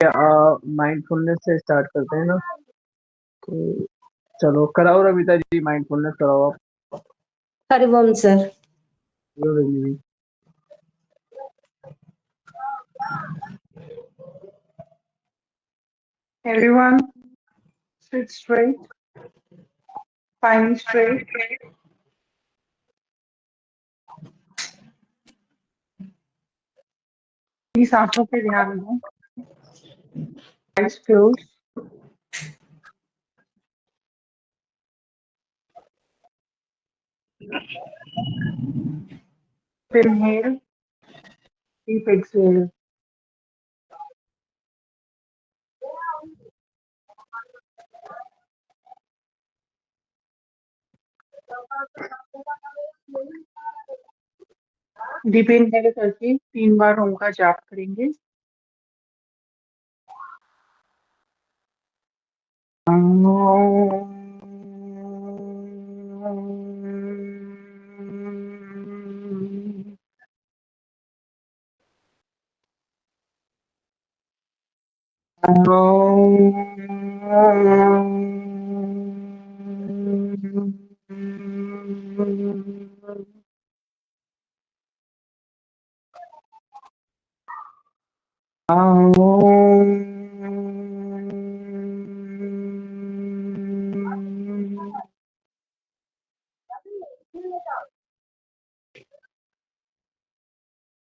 Mindfulness से start करते हैं ना। तो चलो कराओ रविता जी, माइंडफुलनेस कराओ आप। Harivansh sir. Yo Ravi ji. Everyone, sit straight, spine straight. These आंखों पे ध्यान दो. Eyes closed. Inhale, deep exhale. Deep inhale करके 3 बार ओम का जाप करेंगे.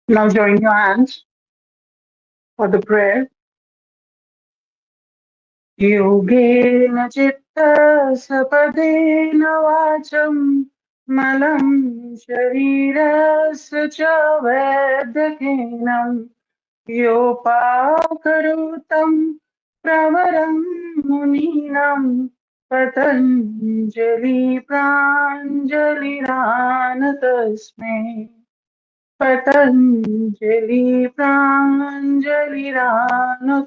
Now join your hands for the prayer. योगेन चित्तसपदेन वाचं मलं शरीरस्य च वैद्यकेनं योपाकरोतं प्रवरं मुनीनां पतञ्जलि प्राञ्जलिरान तस्मै. पतञ्जलि प्राञ्जलिरान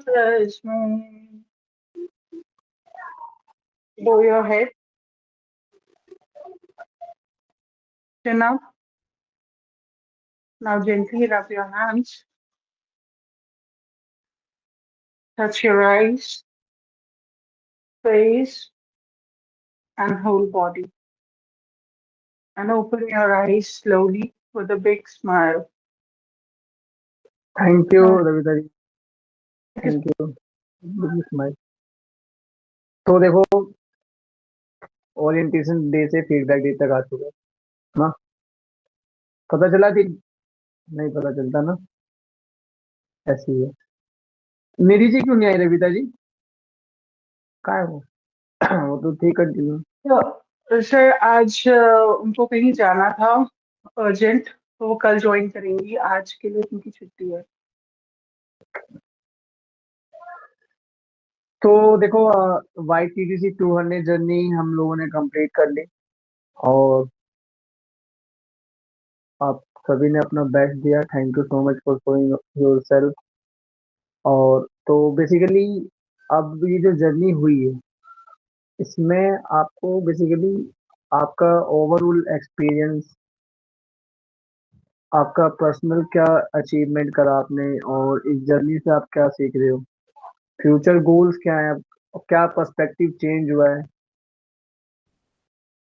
तस्मै. Bow your head, chin up. Now gently rub your hands, touch your eyes, face, and whole body. And open your eyes slowly with a big smile. Thank you Now, Ravita ji, thank you. Big smile. तो देखो, orientation day से feedback day तक आ चुका है ना। पता चला कि नहीं पता चलता ना, ऐसी है। मेरी जी क्यों नहीं आई रविता जी? कहाँ है वो? वो तो ठीक कंटिन्यू। सर आज उनको कहीं जाना था अर्जेंट, तो वो कल ज्वाइन करेंगी. आज के लिए उनकी छुट्टी है. तो देखो, YTTC 200 जर्नी हम लोगों ने कंप्लीट कर ली और आप सभी ने अपना बेस्ट दिया। Thank you so much for showing yourself. और तो बेसिकली अब ये जो जर्नी हुई है, इसमें आपको बेसिकली आपका ओवरऑल एक्सपीरियंस, आपका पर्सनल क्या अचीवमेंट करा आपने और इस जर्नी से आप क्या सीख रहे हो, फ्यूचर गोल्स क्या है, क्या पर्सपेक्टिव चेंज हुआ है,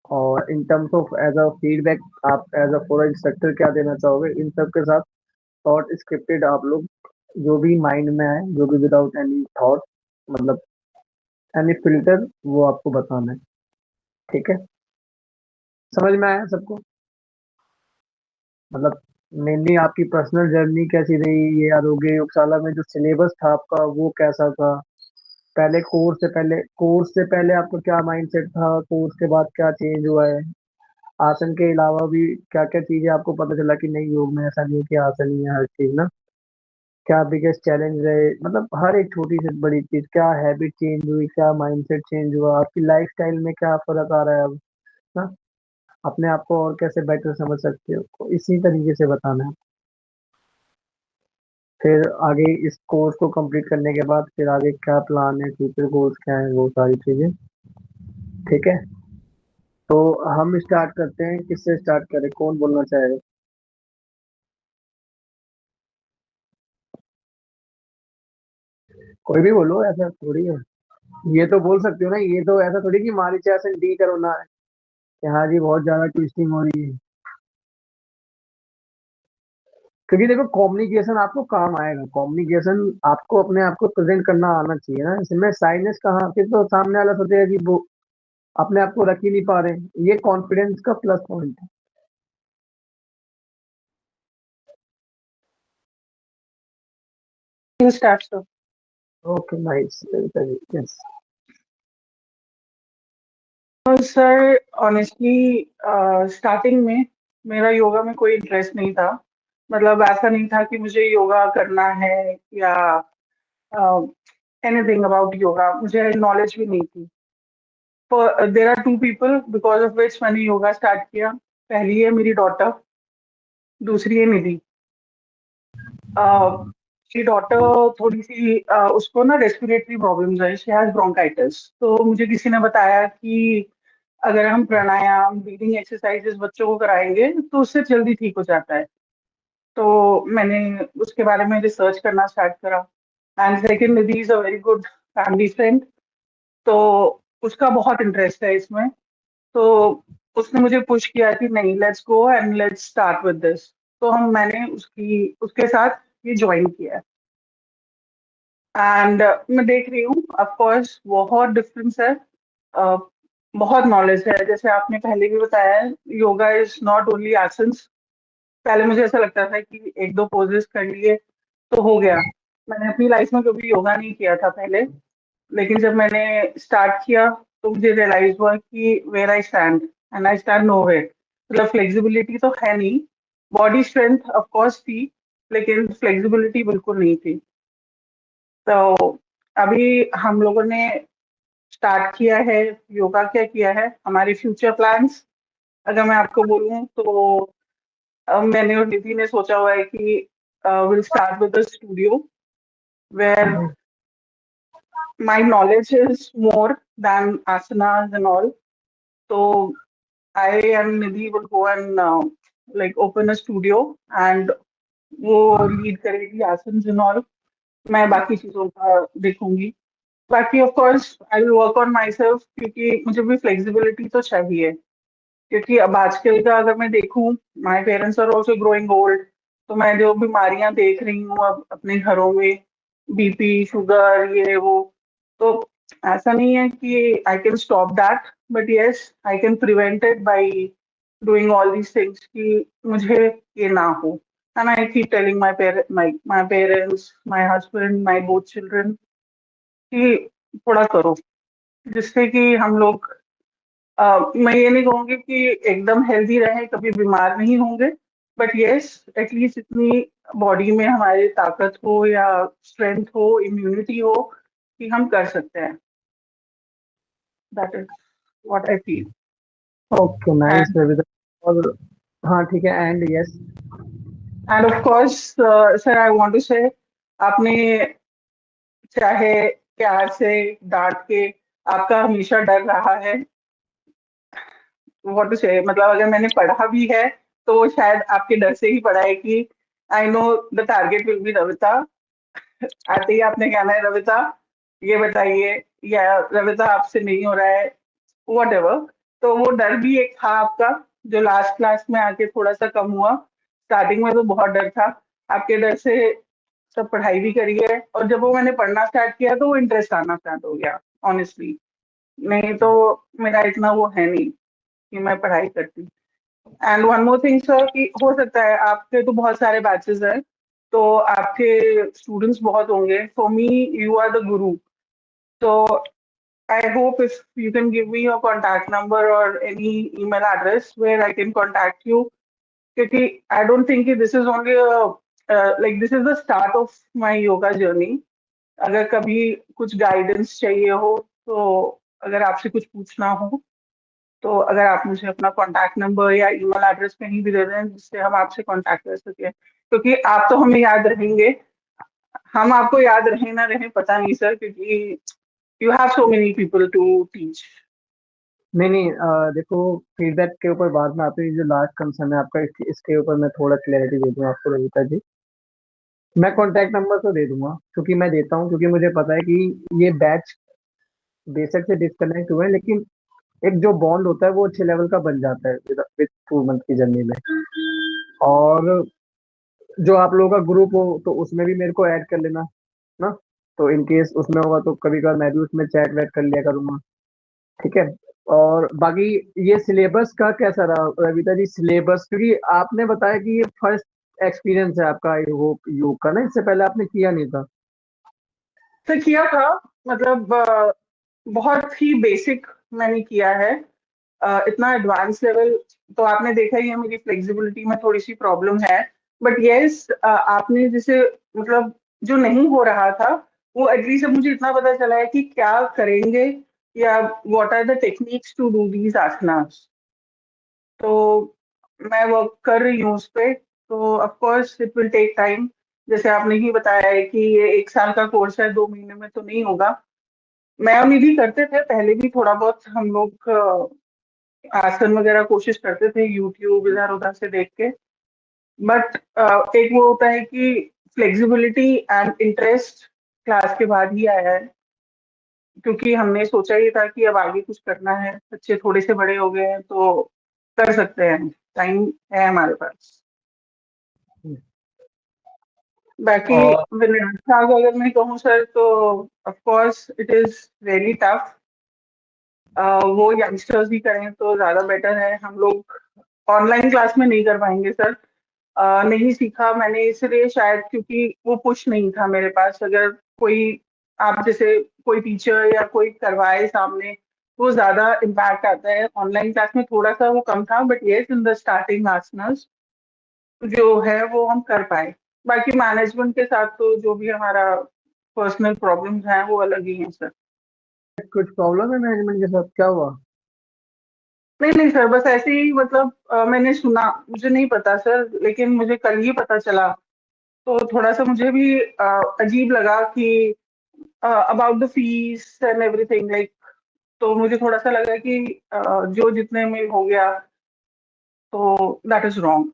और in terms of as a feedback आप एज अ फॉर इंस्ट्रक्टर क्या देना चाहोगे। इन सब के साथ थॉट स्क्रिप्टेड आप लोग जो भी माइंड में आए, जो भी विदाउट एनी थॉट, मतलब एनी फिल्टर, वो आपको बताना है। ठीक है, समझ में आया सबको? मतलब मेनली आपकी पर्सनल जर्नी कैसी रही, ये आरोग्य योगशाला में जो सिलेबस था आपका वो कैसा था, पहले कोर्स से पहले आपका क्या माइंडसेट था, कोर्स के बाद क्या चेंज हुआ है, आसन के अलावा भी क्या क्या चीजें आपको पता चला कि नहीं योग में ऐसा नहीं है कि आसन ही है हर चीज ना। क्या बिगेस्ट चैलेंज रहे, मतलब हर एक छोटी से बड़ी चीज, क्या हैबिट चेंज हुई, क्या माइंडसेट चेंज हुआ, आपकी लाइफस्टाइल में क्या फर्क आ रहा है अब ना, अपने आप को और कैसे बेटर समझ सकते हो, तो इसी तरीके से बताना है। फिर आगे इस कोर्स को कंप्लीट करने के बाद फिर आगे क्या प्लान है, फ्यूचर गोल्स क्या है, वो सारी चीजें। ठीक है, तो हम स्टार्ट करते हैं। किससे स्टार्ट करें, कौन बोलना चाहेगा? कोई भी बोलो, ऐसा थोड़ी है। ये तो बोल सकते हो ना, ये तो ऐसा थोड़ी कि मारीचासन डी करो ना है कि हाँ जी बहुत ज्यादा ट्विस्टिंग हो रही है। क्योंकि देखो कम्युनिकेशन आपको काम आएगा, कम्युनिकेशन आपको अपने आप को प्रेजेंट करना आना चाहिए ना, इसमें साइनेस कहाँ, फिर तो सामने वाला सोचेगा कि वो अपने आप को रख ही नहीं पा रहे। ये कॉन्फिडेंस का प्लस पॉइंट है। You start, sir. Okay nice, yes. तो सर ऑनेस्टली स्टार्टिंग में मेरा योगा में कोई इंटरेस्ट नहीं था। मतलब ऐसा नहीं था कि मुझे योगा करना है या एनीथिंग अबाउट योगा, मुझे नॉलेज भी नहीं थी। There are two people because of which मैंने योगा स्टार्ट किया। पहली है मेरी डॉटर, दूसरी है निधि। मेरी डॉटर थोड़ी सी उसको ना रेस्पिरेटरी प्रॉब्लम्स है, शी हैज ब्रोंकाइटिस। तो मुझे किसी ने बताया कि अगर हम प्राणायाम ब्रीदिंग एक्सरसाइजेस बच्चों को कराएंगे तो उससे जल्दी ठीक हो जाता है। तो मैंने उसके बारे में रिसर्च करना स्टार्ट करा। And second, Nidhi is a very good family friend, तो उसका बहुत इंटरेस्ट है इसमें। तो उसने मुझे पुश किया कि नहीं, let's go and let's start with this. तो हम मैंने उसके साथ ये ज्वाइन किया है। एंड मैं देख रही हूँ ऑफ कोर्स बहुत डिफरेंस है। uh, बहुत नॉलेज है, जैसे आपने पहले भी बताया है, yoga is not only asanas. पहले मुझे ऐसा लगता था कि एक दो पोजेस कर लिए तो हो गया। मैंने अपनी लाइफ में कभी योगा नहीं किया था पहले, लेकिन जब मैंने स्टार्ट किया तो मुझे रियलाइज हुआ कि where I stand, and I stand no way. मतलब फ्लेक्सिबिलिटी तो है नहीं, बॉडी स्ट्रेंथ ऑफ कोर्स थी, लेकिन फ्लेक्सिबिलिटी बिल्कुल नहीं थी। तो अभी हम लोगों ने स्टार्ट किया है योगा। क्या किया है हमारे फ्यूचर प्लान्स, अगर मैं आपको बोलूं तो मैंने और निधि ने सोचा हुआ है कि will start with the studio where my knowledge is more than asanas and all. So I and Nidhi will go and like open a studio, and वो लीड करेगी आसन्स एंड ऑल। मैं बाकी चीजों का देखूंगी। बाकी of course I will work on my self, क्योंकि मुझे भी फ्लेक्सिबिलिटी तो चाहिए। क्योंकि अब आजकल का अगर मैं देखूं, my parents are also growing old. तो मैं जो बीमारियां देख रही हूँ अब अपने घरों में, बीपी शुगर ये वो, तो ऐसा नहीं है कि I can stop that, but yes I can prevent it by doing all these things कि मुझे ये ना हो। And I keep telling my parents, my husband, my both children कि थोड़ा करो, जिससे कि हम लोग मैं ये नहीं कहूंगी कि एकदम हेल्दी रहे, कभी बीमार नहीं होंगे, बट यस एटलीस्ट इतनी बॉडी में हमारी ताकत हो या स्ट्रेंथ हो, इम्यूनिटी हो कि हम कर सकते हैं। That is what I feel. Okay nice and Ravindra. और हाँ ठीक है, and yes. And of course sir I want to say, आपने चाहे प्यार से डांट के, आपका हमेशा डर रहा है। व्हाट टू से, मतलब अगर मैंने पढ़ा भी है तो वो शायद आपके डर से ही पढ़ा है कि I know the target will be Ravita. आते ही आपने कहना है रविता ये बताइए, या रविता आपसे नहीं हो रहा है, वट एवर। तो वो डर भी एक था आपका, जो लास्ट क्लास में आके थोड़ा सा कम हुआ। स्टार्टिंग में तो बहुत डर था। आपके डर से सब पढ़ाई भी करी है, और जब वो मैंने पढ़ना स्टार्ट किया तो वो इंटरेस्ट आना स्टार्ट हो गया ऑनेस्टली। नहीं तो मेरा इतना वो है नहीं कि मैं पढ़ाई करती। And one more thing sir, कि हो सकता है आपके तो बहुत सारे बैचेस हैं, तो आपके स्टूडेंट्स बहुत होंगे। For me you are the guru. तो I hope if you can give me your contact number और any email address where I can contact you, क्योंकि आई डोंट थिंक कि this is only like this is the start of my yoga journey. अगर कभी कुछ guidance चाहिए हो, तो अगर आपसे कुछ पूछना हो, तो अगर आप मुझे अपना कॉन्टैक्ट नंबर या ईमेल एड्रेस कहीं भी दे दें जिससे हम आपसे कॉन्टैक्ट कर सके, क्योंकि आप तो हमें याद रहेंगे। हम आपको याद रहे ना रहे पता नहीं सर, क्योंकि you have so many people to teach. नहीं नहीं, देखो फीडबैक के ऊपर बाद में आते हैं। जो लास्ट कंसर्न है आपका, इसके ऊपर मैं थोड़ा क्लैरिटी दे दूं आपको रविता जी। मैं कॉन्टैक्ट नंबर तो दे दूंगा, क्योंकि मैं देता हूँ, क्योंकि मुझे पता है कि ये बैच बेशक से डिस्कनेक्ट हुए हैं, लेकिन एक जो बॉन्ड होता है वो अच्छे लेवल का बन जाता है विद 2 मंथ की जर्नी में। और जो आप लोगों का ग्रुप हो तो उसमें भी मेरे को ऐड कर लेना ना, तो इन केस उसमें होगा तो कभी कभार मैं भी उसमें चैट वैट कर लिया करूंगा। ठीक है। और बाकी ये सिलेबस का कैसा रहा रविता जी, सिलेबस, क्योंकि आपने बताया कि ये फर्स्ट एक्सपीरियंस है आपका योग का ना, इससे पहले आपने किया नहीं था। तो किया था, मतलब बहुत ही बेसिक मैंने किया है। इतना एडवांस लेवल तो आपने देखा ही है, मेरी फ्लेक्सिबिलिटी में थोड़ी सी प्रॉब्लम है। बट यस, आपने जैसे मतलब जो नहीं हो रहा था वो एटलीस्ट अब मुझे इतना पता चला है कि क्या करेंगे, या what are the techniques to do these asanas. तो मैं वर्क कर रही हूँ उस पे। तो of course it will take time. जैसे आपने ही बताया है कि ये 1 साल का कोर्स है, 2 महीने में तो नहीं होगा। मैं और निधि करते थे पहले भी थोड़ा बहुत, हम लोग आसन वगैरह कोशिश करते थे यूट्यूब इधर उधर से देख के। बट एक वो होता है कि फ्लेक्सिबिलिटी एंड इंटरेस्ट क्लास के बाद ही आया है, क्योंकि हमने सोचा ही था कि अब आगे कुछ करना है, बच्चे थोड़े से बड़े हो गए हैं तो कर सकते हैं, टाइम है हमारे पास। बाकी और विनाशा का अगर मैं कहूँ सर, तो of course it is really tough. वो यंगस्टर्स भी करें तो ज्यादा बेटर है। हम लोग ऑनलाइन क्लास में नहीं कर पाएंगे सर। नहीं सीखा मैंने इसलिए शायद क्योंकि वो पुश नहीं था मेरे पास। अगर कोई आप जैसे कोई टीचर या कोई करवाए सामने, वो ज्यादा इम्पैक्ट आता है। ऑनलाइन क्लास में थोड़ा सा वो कम था, but yes in the starting asanas जो है वो हम कर पाए। बाकी मैनेजमेंट के साथ तो जो भी हमारा पर्सनल प्रॉब्लम्स हैं वो अलग ही हैं सर। कुछ प्रॉब्लम है मैनेजमेंट के साथ, क्या हुआ? नहीं नहीं सर, बस ऐसे ही मतलब मैंने सुना, मुझे नहीं पता सर, लेकिन मुझे कल ही पता चला। तो थोड़ा सा मुझे भी अजीब लगा कि about the fees and everything like. तो मुझे थोड़ा सा लगा कि जो जितने में हो गया तो दैट इज रॉन्ग।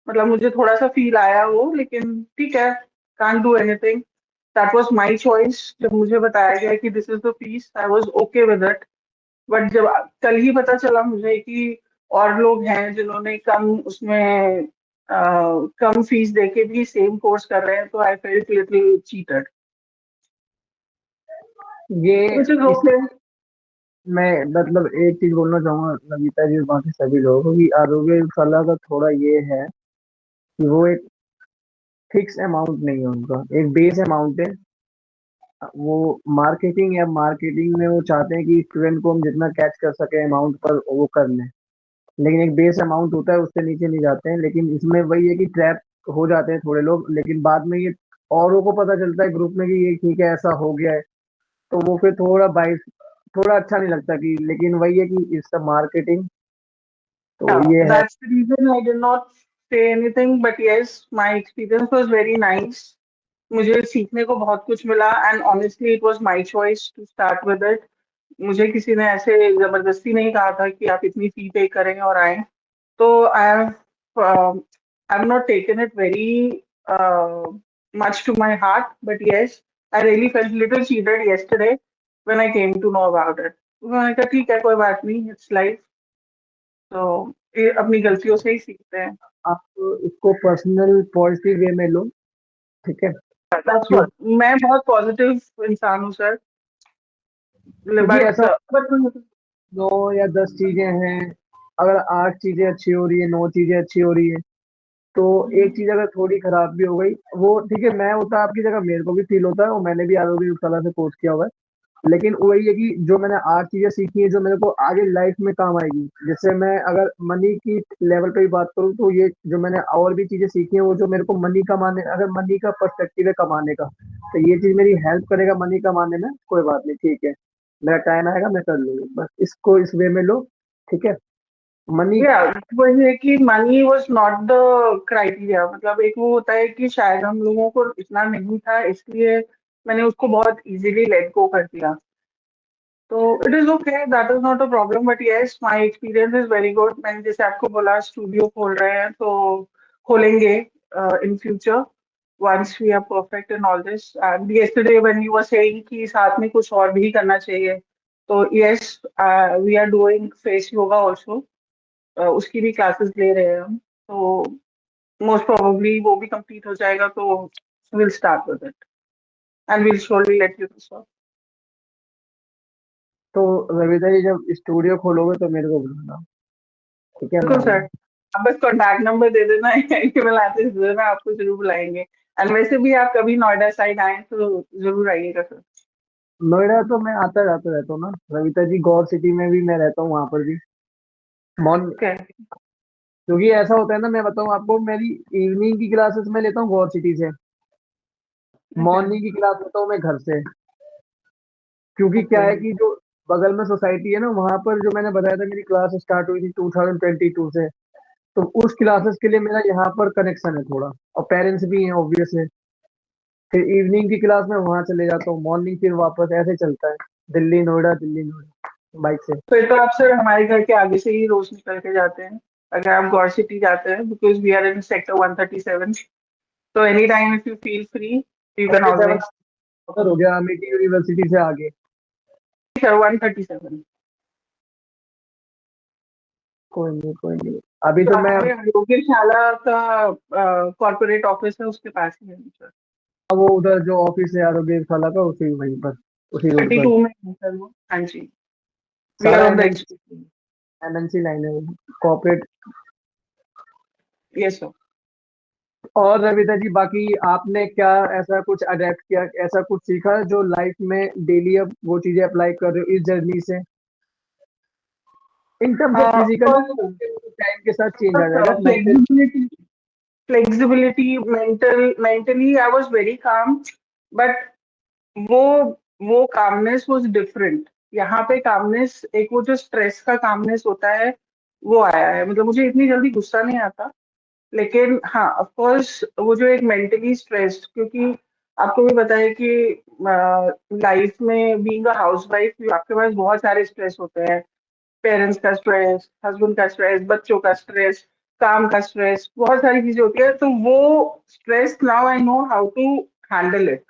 मतलब मुझे थोड़ा सा फील आया वो, लेकिन ठीक है, can't do anything. That was my choice. जब मुझे बताया गया कि this is the fees, I was okay with it. But जब कल ही पता चला मुझे कि और लोग हैं जिन्होंने कम उसमें कम फीस देके भी सेम कोर्स कर रहे हैं, तो आई फेल्ट लिटिल चीटेड। ये विच इज इस ओके। मैं मतलब एक चीज बोलना चाहूंगा नविता जी और बाकी सभी लोगों को कि आरोग्य सलाह का थोड़ा ये है कि वो एक फिक्स अमाउंट नहीं है, उनका एक बेस अमाउंट है। वो मार्केटिंग है, मार्केटिंग में वो चाहते हैं कि स्टूडेंट को हम जितना कैच कर सके अमाउंट पर वो कर लें, लेकिन एक बेस अमाउंट होता है, उससे नीचे नहीं जाते हैं। लेकिन इसमें वही है कि ट्रैप हो जाते हैं थोड़े लोग, लेकिन बाद में ये औरों को पता चलता है ग्रुप में कि ये ठीक है ऐसा हो गया है, तो वो फिर थोड़ा बाइस थोड़ा अच्छा नहीं लगता कि, लेकिन वही है कि इट्स मार्केटिंग, तो ये है। That's the reason I did not say anything. But yes, my experience was very nice. मुझे सीखने को बहुत कुछ मिला, and honestly it was my choice to start with it. मुझे किसी ने ऐसे जबरदस्ती नहीं कहा था कि आप इतनी फी पे करें और आए। तो I have not taken it very much to my heart, but yes, I really felt little cheated yesterday when I came to know about it. तो मैंने कहा ठीक है, कोई बात नहीं, इट्स लाइफ। तो ये अपनी गलतियों से ही सीखते हैं। आप इसको पर्सनल पॉजिटिव वे में लो। ठीक है। That's क्यों? what, मैं बहुत पॉजिटिव इंसान हूँ सर। क्योंकि बट ऐसा बट 9 या 10 चीजें हैं, अगर 8 चीजें अच्छी हो रही है, 9 चीजें अच्छी हो रही है, तो एक चीज अगर थोड़ी खराब भी हो गई, वो ठीक है, मैं होता आपकी जगह मेरे को भी फील होता है, और मैंने भी आरोग्य कला से कोर्स किया हुआ है। लेकिन वही है कि जो मैंने 8 चीजें सीखी है जो मेरे को आगे लाइफ में काम आएगी, जैसे मैं अगर मनी की लेवल पे भी बात करूँ, तो ये जो मैंने और भी चीजें सीखी है वो जो मेरे को मनी कमाने, अगर मनी का पर्सपेक्टिव है कमाने का, तो ये चीज मेरी हेल्प करेगा मनी कमाने में, कोई बात नहीं, ठीक है, मेरा टाइम आएगा मैं कर लूंगा, बस इसको इस वे में लो। ठीक है। मनी। या वही है कि money was not the criteria. मतलब एक वो होता है कि शायद हम लोगों को इतना नहीं था, इसलिए मैंने उसको बहुत इजीली लेट गो कर दिया। तो it is okay, that is not a problem. But yes, my experience is very good. मैंने जैसे आपको बोला स्टूडियो खोल रहे हैं, तो खोलेंगे in future. once we are perfect in all this. And yesterday when you were saying कि साथ में कुछ और भी करना चाहिए, तो yes, we are doing face yoga also. उसकी भी क्लासेस ले रहे हैं हम, तो मोस्ट प्रोबेबली वो भी कंप्लीट हो जाएगा, तो will start with it and will surely let you know. तो रविता जी जब स्टूडियो खोलोगे तो मेरे को बुलाना, ठीक है? मैं बिल्कुल सर, आऊंगा। आप बस कॉन्टैक्ट नंबर दे देना, ईमेल एड्रेस दे देना, आपको जरूर बुलाएंगे। एंड वैसे भी आप कभी नोएडा साइड आए तो जरूर आइएगा सर। नोएडा तो मैं आता जाता रहता हूँ ना रविता जी, गौर सिटी में भी मैं रहता हूँ, वहां पर भी मॉर्निंग। ओके। क्योंकि ऐसा होता है ना, मैं बताऊँ आपको, मेरी इवनिंग की क्लासेस मैं लेता हूँ गौर सिटी से, ओके। मॉर्निंग की क्लास लेता हूँ मैं घर से। क्योंकि क्या ओके। है कि जो बगल में सोसाइटी है ना, वहां पर जो मैंने बताया था मेरी क्लास स्टार्ट हुई थी 2022 से, तो उस क्लासेस के लिए मेरा यहाँ पर कनेक्शन है थोड़ा, और पेरेंट्स भी हैं ऑब्वियस है। फिर इवनिंग की क्लास में वहां चले जाता हूँ, मॉर्निंग फिर वापस, ऐसे चलता है, दिल्ली नोएडा बाइक से। फिर तो आप सर हमारे घर के आगे से ही रोज निकल के जाते हैं, अगर आप गौर सिटी जाते हैं, because we are in sector 137। तो any time if you feel free you can 37 always. हो गया, अमेठी यूनिवर्सिटी से आगे। सर 137। कोई नहीं कोई नहीं, अभी तो जहाँ मैं पे योगशाला का कॉर्पोरेट ऑफिस है उसके पास ही है सर। अब वो उधर जो ऑफिस है आरोग्यशाला का, उसी वहीं पर, उसी रोड पर। 32 में है सर वो। हाँ जी, वी आर सारा on the MNC, executive. MNC line है, कॉर्पोरेट। Yes sir. और रविता जी बाकी आपने क्या ऐसा कुछ अडेप्ट किया, ऐसा कुछ सीखा जो लाइफ में डेली अब वो चीजें अप्लाई कर रहे हो इस जर्नी से, इन टर्म्स ऑफ फिजिकल ना, टाइम के साथ चेंज आ जाएगा mental. Flexibility, mentally I was very calm, but वो वो कामनेस वाज डिफरेंट। यहाँ पे कामनेस, एक वो जो स्ट्रेस का कामनेस होता है वो आया है। मतलब मुझे इतनी जल्दी गुस्सा नहीं आता, लेकिन हाँ ऑफ कोर्स वो जो एक मेंटली स्ट्रेस्ड, क्योंकि आपको भी पता है कि लाइफ में बीइंग अ हाउस वाइफ आपके पास बहुत सारे स्ट्रेस होते हैं। पेरेंट्स का स्ट्रेस, हस्बैंड का स्ट्रेस, बच्चों का स्ट्रेस, काम का स्ट्रेस, बहुत सारी चीजें होती है। तो वो stress now I know how to handle it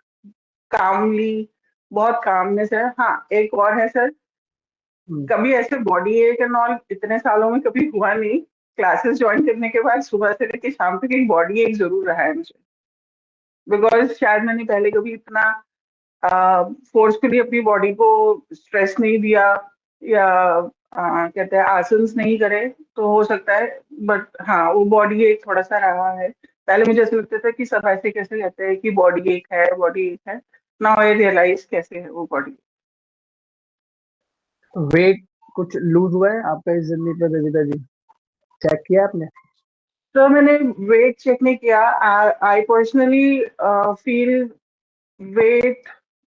calmly. बहुत कामनेस है। हाँ एक और है सर, कभी ऐसे बॉडी एक एंड ऑल इतने सालों में कभी हुआ नहीं। क्लासेस ज्वाइन करने के बाद सुबह से लेकर शाम तक एक बॉडी एक जरूर रहा है मुझे, बिकॉज शायद मैंने पहले कभी इतना फोर्सफुली अपनी बॉडी को स्ट्रेस नहीं दिया, या कहते हैं आसन्स नहीं करे, तो हो सकता है। बट हाँ वो बॉडी एक थोड़ा सा रहा है। पहले मुझे ऐसा लगता था कि सब ऐसे कैसे कहते हैं कि बॉडी एक है, बॉडी एक है। नाउ आई रियलाइज कैसे है वो बॉडी। वेट कुछ लूज हुआ है आपका इस जर्नी पर रविता जी, चेक किया आपने? तो मैंने वेट चेक नहीं किया। आई पर्सनली फील वेट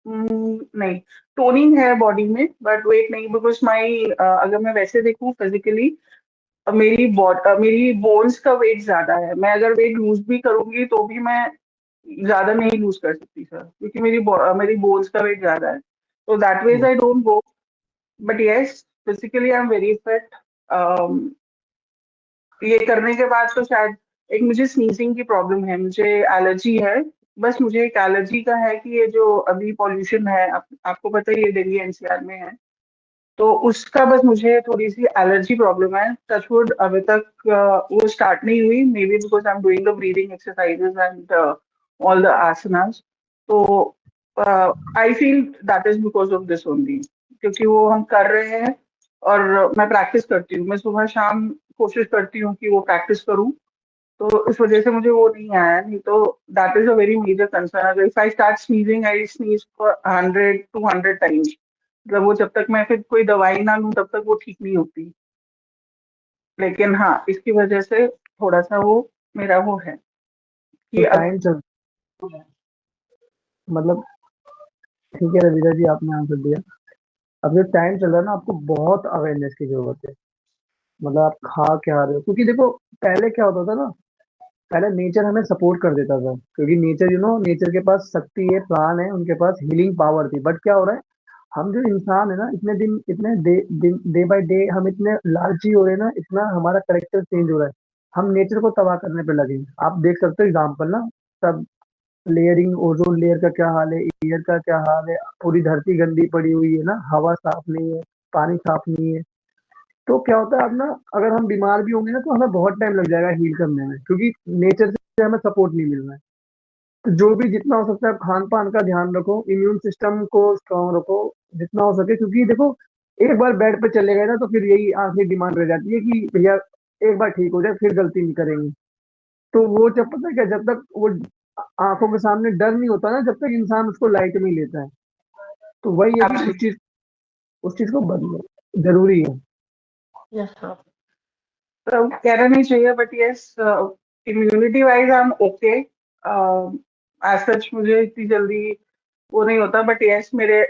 नहीं, टोनिंग है बॉडी में बट वेट नहीं, बिकॉज माई अगर मैं वैसे देखूं फिजिकली, मेरी बोन्स का वेट ज्यादा है। मैं अगर वेट लूज भी करूंगी तो भी मैं ज्यादा नहीं लूज कर सकती सर, क्योंकि मेरी बोन्स का वेट ज्यादा है। तो that ways I don't go. But yes, physically I am very fit. ये करने के बाद तो शायद एक मुझे स्नीजिंग की प्रॉब्लम है, मुझे एलर्जी है। बस मुझे एक एलर्जी का है कि ये जो अभी पॉल्यूशन है, आपको पता ही है दिल्ली एनसीआर में है, तो उसका बस मुझे थोड़ी सी एलर्जी प्रॉब्लम है। टचवुड अभी तक वो स्टार्ट नहीं हुई, maybe because I am doing the breathing exercises and all the asanas. तो I feel that is because of this only, क्योंकि वो हम कर रहे हैं और मैं प्रैक्टिस करती हूँ। मैं सुबह शाम कोशिश करती हूँ कि वो प्रैक्टिस करूँ, तो इस वजह से मुझे वो नहीं आया। नहीं तो that is a very major concern. अगर if I start sneezing I sneeze for 100 200 times, मतलब वो जब तक मैं फिर कोई दवाई ना लूं तब तक वो ठीक नहीं होती। लेकिन हाँ इसकी वजह से थोड़ा सा वो मेरा वो है तो कि अब। टाइम चल, मतलब ठीक है रविता जी, आपने आंसर दिया। अब जो टाइम चल रहा है ना, आपको बहुत अवेयरनेस की जरूरत है। मतलब आप खा क्या रहे हो, क्योंकि देखो पहले क्या होता था ना, पहले नेचर हमें सपोर्ट कर देता था, क्योंकि नेचर नेचर के पास शक्ति है, प्राण है, उनके पास हीलिंग पावर थी। बट क्या हो रहा है, हम जो इंसान है ना, इतने दिन इतने डे बाय डे हम इतने लालची हो रहे हैं ना, इतना हमारा करेक्टर चेंज हो रहा है, हम नेचर को तबाह करने पे लगे हैं। आप देख सकते हो एग्जाम्पल ना, सब लेयरिंग, ओजोन लेयर का क्या हाल है, एयर का क्या हाल है, पूरी धरती गंदी पड़ी हुई है ना, हवा साफ नहीं है, पानी साफ नहीं है। तो क्या होता है, अब ना अगर हम बीमार भी होंगे ना तो हमें बहुत टाइम लग जाएगा हील करने में, क्योंकि नेचर से हमें सपोर्ट नहीं मिल रहा है। तो जो भी जितना हो सकता है खान पान का ध्यान रखो, इम्यून सिस्टम को स्ट्रांग रखो जितना हो सके, क्योंकि देखो एक बार बेड पे चले गए ना तो फिर यही आखिरी डिमांड रह जाती है कि भैया एक बार ठीक हो जाए फिर गलती नहीं करेंगे। तो वो जब पता है क्या, जब तक वो आंखों के सामने डर नहीं होता ना, जब तक इंसान उसको लाइट में ही लेता है। तो वही है कि Absolutely. उस चीज को बदलो, जरूरी है। Yes, sir. तो कहना नहीं चाहिए but yes, immunity wise I am okay. As such मुझे इतनी जल्दी वो नहीं होता, बट यस मेरे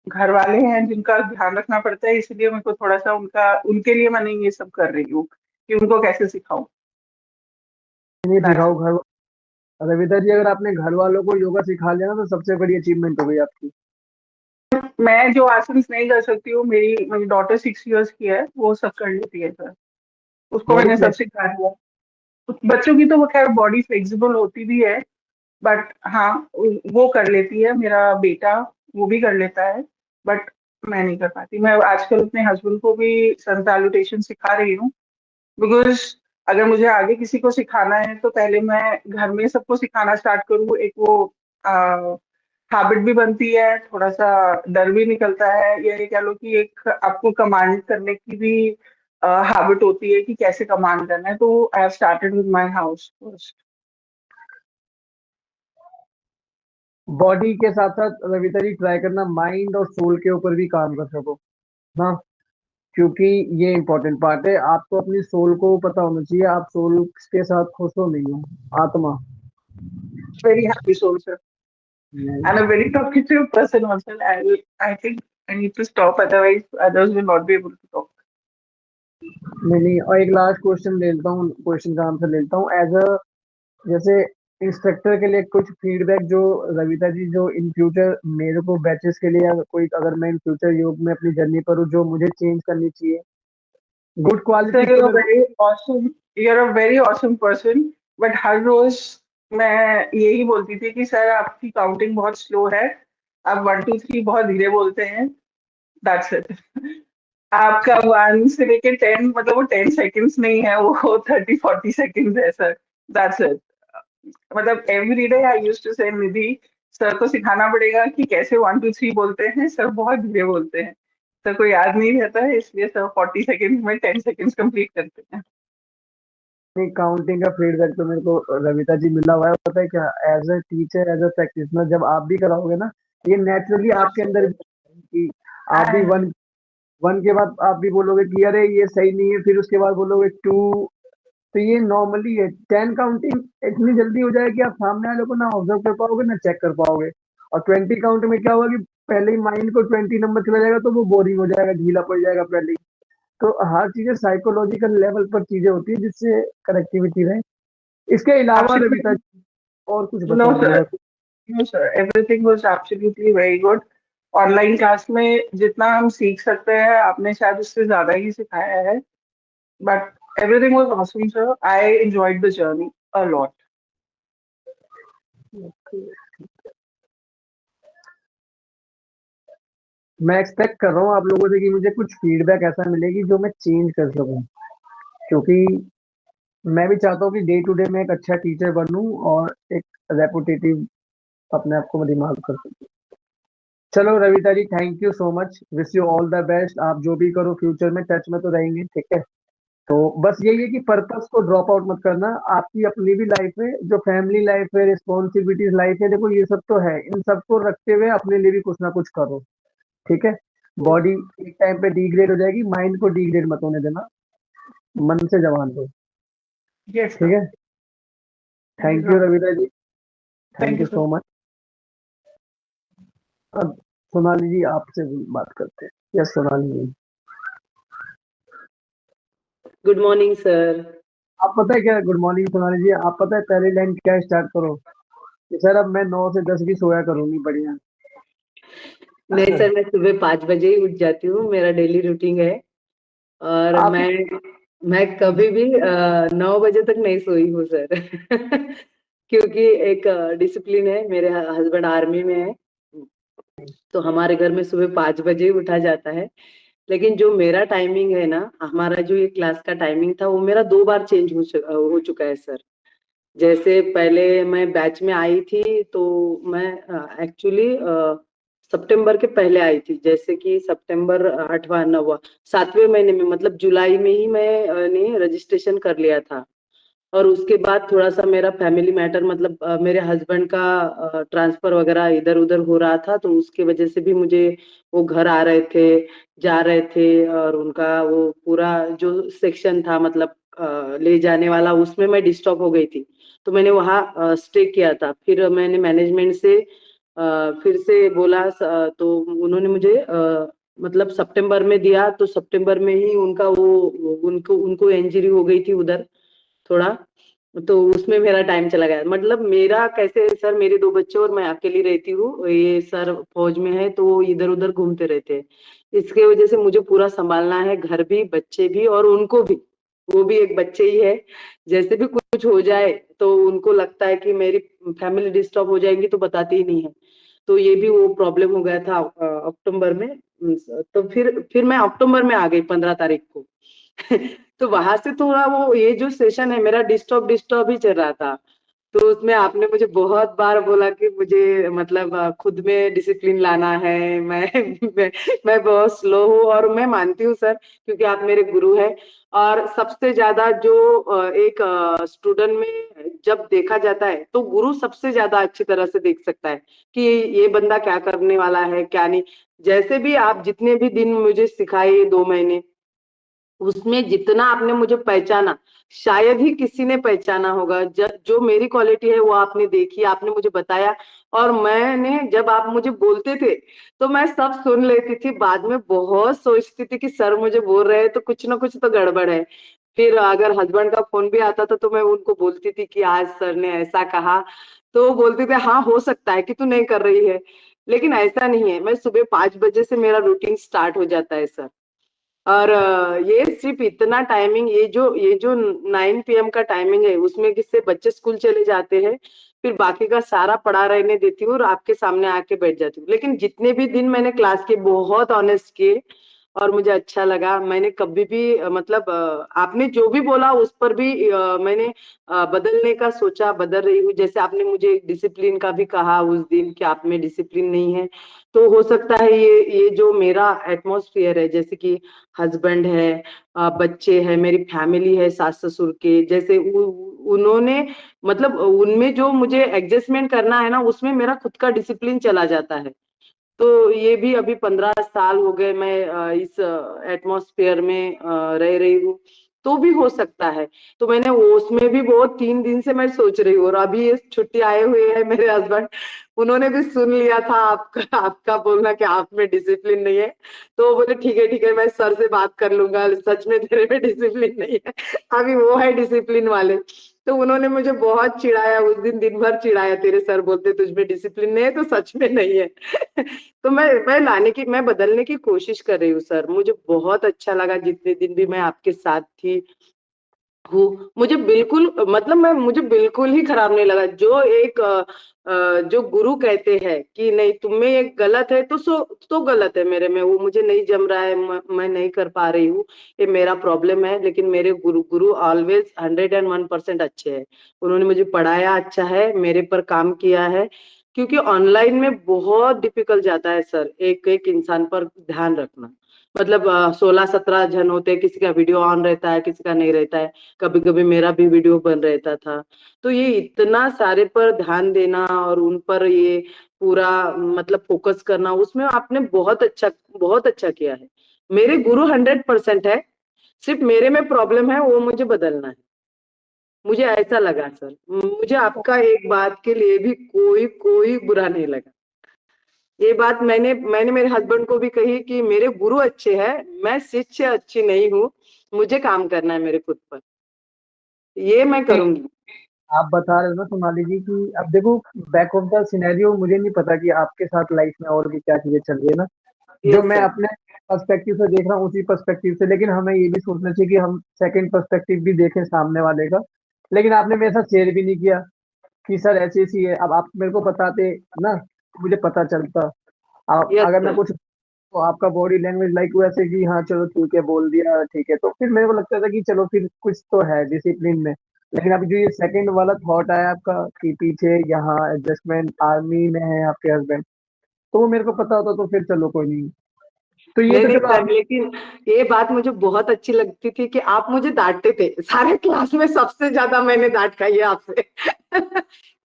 घर वाले हैं जिनका ध्यान रखना पड़ता है, इसलिए मेरे को थोड़ा सा उनका उनके लिए मैंने ये सब कर रही हूँ कि उनको कैसे सिखाऊं। नहीं That's सिखाओ it. घर, रविंदर जी अगर आपने घर वालों को योगा सिखा लिया ना तो सबसे बड़ी अचीवमेंट हो गई आपकी। मैं जो आसन नहीं कर सकती हूँ, मेरी मेरी डॉटर 6 इयर्स की है, वो सब कर लेती है सर। उसको बॉडी मैंने सब फ्लेक्स। सिखा दिया। बच्चों की तो वो खैर बॉडी फ्लेक्सिबल होती भी है, बट हाँ वो कर लेती है। मेरा बेटा वो भी कर लेता है, बट मैं नहीं कर पाती। मैं आजकल अपने हस्बैंड को भी सन सैल्यूटेशन सिखा रही हूँ, बिकॉज अगर मुझे आगे किसी को सिखाना है तो पहले मैं घर में सबको सिखाना स्टार्ट करूँ, एक वो हैबिट भी बनती है, थोड़ा सा डर भी निकलता है, या ये कह लो कि एक आपको कमांड करने की भी हैबिट होती है कि कैसे कमांड करना है। तो I have started with my house first. Body के साथ साथ रविंदर जी ट्राई करना माइंड और सोल के ऊपर भी काम कर सको। हाँ, क्योंकि ये इम्पोर्टेंट पार्ट है, आपको अपनी सोल को पता होना चाहिए आप सोल के साथ खुश हो नहीं हो, आत्मा। Very happy soul sir, and a very talkative person also. I think I need to stop, otherwise others will not be able to talk. नहीं नहीं, और एक लास्ट क्वेश्चन ले लेता हूँ, क्वेश्चन का आंसर लेता हूँ एज अ, जैसे इंस्ट्रक्टर के लिए कुछ फीडबैक जो रविता जी, जो इन फ्यूचर मेरे को बैचेस के लिए या कोई अगर मैं इन फ्यूचर योग में अपनी जर्नी पर हूँ जो मुझे चेंज करनी चाहिए, गुड So क्वालिटीज तो you're a मेरे को। very awesome, you're a very awesome person. But हर रोज मैं यही बोलती थी कि सर आपकी काउंटिंग बहुत स्लो है, आप 1 2 3 बहुत धीरे बोलते हैं। That's it. आपका 1 से लेके 10, मतलब वो 10 सेकेंड्स नहीं है, वो 30 40 सेकेंड्स है सर। That's it. मतलब every day I use to say Nidhi sir को सिखाना पड़ेगा कि कैसे 1 2 3 बोलते हैं, सर बहुत धीरे बोलते हैं। सर को याद नहीं रहता है, इसलिए सर 40 सेकेंड में 10 सेकेंड्स कंप्लीट करते हैं। नहीं, काउंटिंग का फीडबैक तो मेरे को रविता जी मिला हुआ है, पता है क्या, as a teacher as a practitioner जब आप भी कराओगे ना, ये नेचुरली आपके अंदर भी कि आप भी एंड वन वन के बाद आप भी बोलोगे कि अरे ये सही नहीं है, फिर उसके बाद बोलोगे टू। तो ये नॉर्मली है, 10 काउंटिंग इतनी जल्दी हो जाएगी आप सामने वाले को ना ऑब्जर्व कर पाओगे ना चेक कर पाओगे। और 20 काउंट में क्या होगा कि पहले ही माइंड को 20 नंबर चला जाएगा तो वो बोरिंग हो जाएगा, ढीला पड़ जाएगा पहले ही। तो हर चीजें साइकोलॉजिकल लेवल पर चीजें होती है जिससे कनेक्टिविटी रहे। इसके अलावा रविता एब्सोल्युटली। जी और कुछ नो बता दो सर, यार। No sir, everything was absolutely very good. Online class में जितना हम सीख सकते हैं आपने शायद उससे ज्यादा ही सिखाया है, but everything was awesome sir. I enjoyed the journey a lot. मैं एक्सपेक्ट कर रहा हूँ आप लोगों से कि मुझे कुछ फीडबैक ऐसा मिलेगी जो मैं चेंज कर सकूं, क्योंकि मैं भी चाहता हूँ कि डे टू डे मैं एक अच्छा टीचर बनूं और एक रेपुटेटिव अपने आप को दिमाग कर सकूं। चलो Ravita ji, thank you so much, wish you all the best, आप जो भी करो फ्यूचर में टच में तो रहेंगे, ठीक है। तो बस यही है कि पर्पस को ड्रॉप आउट मत करना, आपकी अपनी भी लाइफ है, जो फैमिली लाइफ है, रिस्पॉन्सिबिलिटीज लाइफ है, देखो ये सब तो है, इन सबको रखते हुए अपने लिए भी कुछ ना कुछ करो, ठीक है। बॉडी एक टाइम पे डिग्रेड हो जाएगी, माइंड को डिग्रेड मत होने देना, मन से जवान दो, Yes ठीक sir. है। Thank you thank you sir. Ravita ji, Thank thank you you sir. So much. अब सोनाली जी आपसे भी बात करते हैं, yes Sonali ji. Good morning sir. आप पता है क्या, गुड मॉर्निंग सोनाली जी, आप पता है पहली लाइन क्या स्टार्ट करो कि सर अब मैं 9 से 10 भी सोया करूंगी, बढ़िया। नहीं सर, मैं सुबह 5 बजे ही उठ जाती हूँ, मेरा डेली रूटीन है। और आप मैं कभी भी 9 बजे तक नहीं सोई हूँ सर। क्योंकि एक डिसिप्लिन है, मेरे हस्बैंड आर्मी में है, तो हमारे घर में सुबह 5 बजे ही उठा जाता है। लेकिन जो मेरा टाइमिंग है ना, हमारा जो ये क्लास का टाइमिंग था वो मेरा 2 बार चेंज हो चुका है सर। जैसे पहले मैं बैच में आई थी तो मैं एक्चुअली सितंबर के पहले आई थी, जैसे कि सितंबर 8वां 9वां 7वें महीने में, मतलब जुलाई में ही मैंने रजिस्ट्रेशन कर लिया था। और उसके बाद थोड़ा सा मेरा फैमिली मैटर, मतलब मेरे हस्बैंड का ट्रांसफर वगैरह इधर उधर हो रहा था, तो उसके वजह से भी मुझे वो घर आ रहे थे, जा रहे थे, और उनका वो पूरा जो सेक्शन था, मतलब ले जाने वाला, उसमें मैं डिस्टर्ब हो गई थी। तो मैंने वहाँ स्टे किया था। फिर मैंने मैनेजमेंट से फिर से बोला, तो उन्होंने मुझे मतलब सितंबर में दिया, तो सितंबर में ही उनका वो उनको उनको इंजरी हो गई थी उधर थोड़ा, तो उसमें मेरा टाइम चला गया। मतलब मेरा कैसे सर, मेरे 2 बच्चे और मैं अकेली रहती हूँ, ये सर फौज में है तो वो इधर उधर घूमते रहते हैं। इसके वजह से मुझे पूरा संभालना है, घर भी, बच्चे भी, और उनको भी, वो भी एक बच्चे ही है। जैसे भी कुछ हो जाए तो उनको लगता है कि मेरी फैमिली डिस्टर्ब हो जाएगी, तो बताती ही नहीं है। तो ये भी वो प्रॉब्लम हो गया था अक्टूबर में। तो फिर मैं अक्टूबर में आ गई 15 तारीख को। तो वहां से थोड़ा वो ये जो सेशन है मेरा डिस्टर्ब डिस्टर्ब ही चल रहा था। तो उसमें आपने मुझे बहुत बार बोला कि मुझे मतलब खुद में डिसिप्लिन लाना है। मैं मैं बहुत स्लो हूँ, और मैं मानती हूँ सर, क्योंकि आप मेरे गुरु हैं। और सबसे ज्यादा जो एक स्टूडेंट में जब देखा जाता है, तो गुरु सबसे ज्यादा अच्छी तरह से देख सकता है कि ये बंदा क्या करने वाला है क्या नहीं। जैसे भी आप जितने भी दिन मुझे सिखाए 2 महीने, उसमें जितना आपने मुझे पहचाना, शायद ही किसी ने पहचाना होगा। जो मेरी क्वालिटी है वो आपने देखी, आपने मुझे बताया। और मैंने, जब आप मुझे बोलते थे तो मैं सब सुन लेती थी, बाद में बहुत सोचती थी कि सर मुझे बोल रहे हैं तो कुछ ना कुछ तो गड़बड़ है। फिर अगर हस्बैंड का फोन भी आता था तो मैं उनको बोलती थी कि आज सर ने ऐसा कहा, तो वो बोलते थे हाँ हो सकता है कि तू नहीं कर रही है। लेकिन ऐसा नहीं है, मैं सुबह 5 बजे से मेरा रूटीन स्टार्ट हो जाता है सर। और ये सिर्फ इतना टाइमिंग, ये जो 9 PM का टाइमिंग है, उसमें किससे बच्चे स्कूल चले जाते हैं, फिर बाकी का सारा पढ़ा रहने देती हूँ और आपके सामने आके बैठ जाती हूँ। लेकिन जितने भी दिन मैंने क्लास के बहुत ऑनेस्ट किए और मुझे अच्छा लगा, मैंने कभी भी मतलब आपने जो भी बोला उस पर भी मैंने बदलने का सोचा, बदल रही हूँ। जैसे आपने मुझे डिसिप्लिन का भी कहा उस दिन कि आप में डिसिप्लिन नहीं है, तो हो सकता है ये जो मेरा एटमॉस्फेयर है, जैसे कि हस्बैंड है, बच्चे हैं, मेरी फैमिली है, सास ससुर के जैसे उन्होंने, मतलब उनमें जो मुझे एडजस्टमेंट करना है ना, उसमें मेरा खुद का डिसिप्लिन चला जाता है। तो ये भी अभी 15 साल हो गए मैं इस एटमॉस्फेयर में रह रही हूँ, तो भी हो सकता है। तो मैंने वो उसमें भी बहुत 3 दिन से मैं सोच रही हूँ, और अभी ये छुट्टी आए हुए हैं मेरे हस्बैंड, उन्होंने भी सुन लिया था आपका बोलना कि आप में डिसिप्लिन नहीं है। तो वो बोले ठीक है मैं सर से बात कर लूंगा, सच में तेरे में डिसिप्लिन नहीं है। अभी वो है डिसिप्लिन वाले। तो उन्होंने मुझे बहुत चिढ़ाया उस दिन, दिन भर चिढ़ाया, तेरे सर बोलते तुझमें डिसिप्लिन नहीं है, तो सच में नहीं है। तो मैं बदलने की कोशिश कर रही हूँ सर। मुझे बहुत अच्छा लगा जितने दिन भी मैं आपके साथ थी हूँ, मुझे बिल्कुल, मतलब मैं मुझे बिल्कुल ही खराब नहीं लगा। जो एक जो गुरु कहते हैं कि नहीं तुम में ये गलत है, तो गलत है मेरे में, वो मुझे नहीं जम रहा है, मैं नहीं कर पा रही हूँ, ये मेरा प्रॉब्लम है। लेकिन मेरे गुरु गुरु ऑलवेज 101% अच्छे हैं। उन्होंने मुझे पढ़ाया अच्छा है, मेरे पर काम किया है। क्योंकि ऑनलाइन में बहुत डिफिकल्ट जाता है सर, एक एक इंसान पर ध्यान रखना। मतलब 16-17 जन होते हैं, किसी का वीडियो ऑन रहता है, किसी का नहीं रहता है, कभी कभी मेरा भी वीडियो बन रहता था। तो ये इतना सारे पर ध्यान देना और उन पर ये पूरा मतलब फोकस करना, उसमें आपने बहुत अच्छा किया है। मेरे गुरु 100% है, सिर्फ मेरे में प्रॉब्लम है, वो मुझे बदलना है। मुझे ऐसा लगा सर, मुझे आपका एक बात के लिए भी कोई कोई बुरा नहीं लगा। ये बात मैंने मेरे हस्बैंड को भी कही कि मेरे गुरु अच्छे हैं, मैं शिष्य अच्छी नहीं हूँ, मुझे काम करना है मेरे खुद पर, ये मैं नहीं, करूंगी। आप बता रहे हो ना सोनाली जी कि अब देखो, बैक ऑफ द सिनेरियो मुझे नहीं पता कि आपके साथ लाइफ में और भी क्या चीजें चल रही है ना, जो यस मैं सर। अपने पर्सपेक्टिव से देख रहा हूँ उसी पर्सपेक्टिव से, लेकिन हमें ये भी सोचना चाहिए कि हम सेकंड पर्सपेक्टिव भी देखें सामने वाले का। लेकिन आपने मेरे साथ शेयर भी नहीं किया कि सर ऐसी ऐसी है, अब आप मेरे को बताते ना, मुझे पता चलता। अब यस अगर मैं सर। कुछ, तो आपका बॉडी लैंग्वेज लाइक वैसे कि हाँ चलो ठीक है बोल दिया ठीक है, तो फिर मेरे को लगता था कि चलो फिर कुछ तो है डिसिप्लिन में। लेकिन अभी जो ये सेकंड वाला थॉट आया आपका कि पीछे यहाँ एडजस्टमेंट आर्मी में है आपके हस्बैंड, तो वो मेरे को पता होता तो फिर चलो कोई नहीं। तो ये नहीं तो नहीं चलो सर, आप। लेकिन ये बात मुझे बहुत अच्छी लगती थी कि आप मुझे डांटते थे, सारे क्लास में सबसे ज्यादा मैंने डांट खाई है आपसे।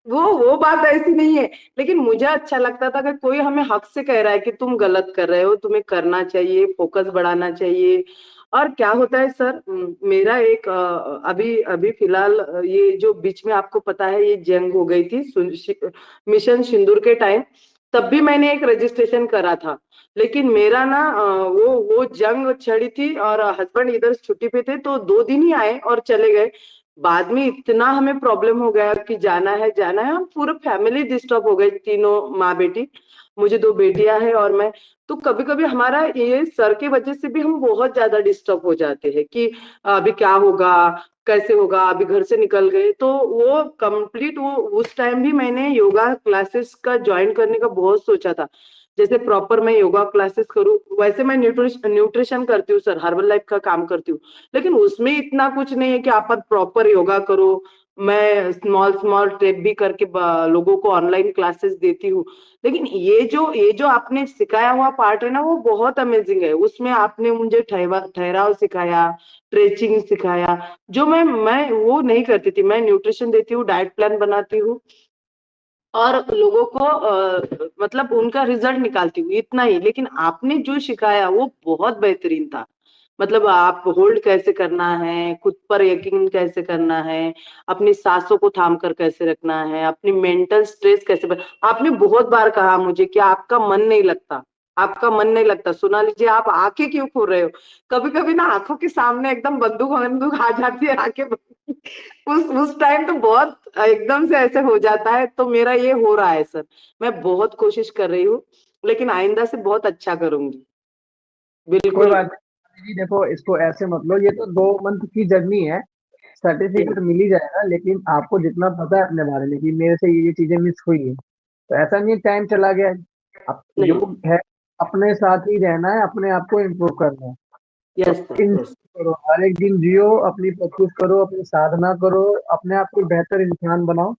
वो बात ऐसी नहीं है, लेकिन मुझे अच्छा लगता था कि कोई हमें हक से कह रहा है कि तुम गलत कर रहे हो, तुम्हें करना चाहिए, फोकस बढ़ाना चाहिए। और क्या होता है सर, मेरा एक अभी अभी फिलहाल ये जो बीच में आपको पता है ये जंग हो गई थी मिशन सिंदूर के टाइम, तब भी मैंने एक रजिस्ट्रेशन करा था। लेकिन मेरा ना वो जंग छड़ी थी और हस्बैंड इधर छुट्टी पे थे, तो 2 दिन ही आए और चले गए। बाद में इतना हमें प्रॉब्लम हो गया कि जाना है जाना है, हम पूरे फैमिली डिस्टर्ब हो गए, तीनों माँ बेटी, मुझे 2 बेटियां हैं और मैं। तो कभी कभी हमारा ये सर की वजह से भी हम बहुत ज्यादा डिस्टर्ब हो जाते हैं कि अभी क्या होगा, कैसे होगा, अभी घर से निकल गए। तो वो कंप्लीट, वो उस टाइम भी मैंने योगा क्लासेस का ज्वाइन करने का बहुत सोचा था, जैसे प्रॉपर मैं योगा क्लासेस करूँ। वैसे मैं न्यूट्रिशन करती हूँ सर, हर्बल लाइफ का काम करती हूँ, लेकिन उसमें इतना कुछ नहीं है कि आप प्रॉपर योगा करो। मैं स्मॉल स्मॉल टिप भी करके लोगों को ऑनलाइन क्लासेस देती हूँ। लेकिन ये जो आपने सिखाया हुआ पार्ट है ना, वो बहुत अमेजिंग है। उसमें आपने मुझे ठहराव सिखाया, स्ट्रेचिंग सिखाया, जो मैं वो नहीं करती थी। मैं न्यूट्रिशन देती हूँ, डाइट प्लान बनाती हूँ और लोगों को मतलब उनका रिजल्ट निकालती हूँ, इतना ही। लेकिन आपने जो सिखाया वो बहुत बेहतरीन था। मतलब आप होल्ड कैसे करना है, खुद पर यकीन कैसे करना है, अपनी सांसों को थाम कर कैसे रखना है, अपनी मेंटल स्ट्रेस आपने बहुत बार कहा मुझे कि आपका मन नहीं लगता, आपका मन नहीं लगता। सुना लीजिए, आप आंखें क्यों खोल रहे हो? कभी कभी ना आंखों के सामने एकदम बंदूक बंदूक आ जाती है, आंखें उस टाइम तो बहुत एकदम से ऐसे हो जाता है। तो मेरा ये हो रहा है सर, मैं बहुत कोशिश कर रही हूँ, लेकिन आइंदा से बहुत अच्छा करूंगी, कोई बिल्कुल। बात नहीं जी, देखो इसको ऐसे मत लो, ये तो 2 मंथ की जर्नी है, सर्टिफिकेट मिल ही जाएगा। लेकिन आपको जितना पता है अपने बारे में कि मेरे से ये चीजें मिस हुई है, तो ऐसा नहीं टाइम चला गया है। अब नहीं। योग है, अपने साथ ही रहना है, अपने आप को इम्प्रूव करना है। तो यस सर, इन यस। करो, हर एक दिन जियो, अपनी प्रैक्टिस करो, अपनी साधना करो, अपने आप को बेहतर इंसान बनाओ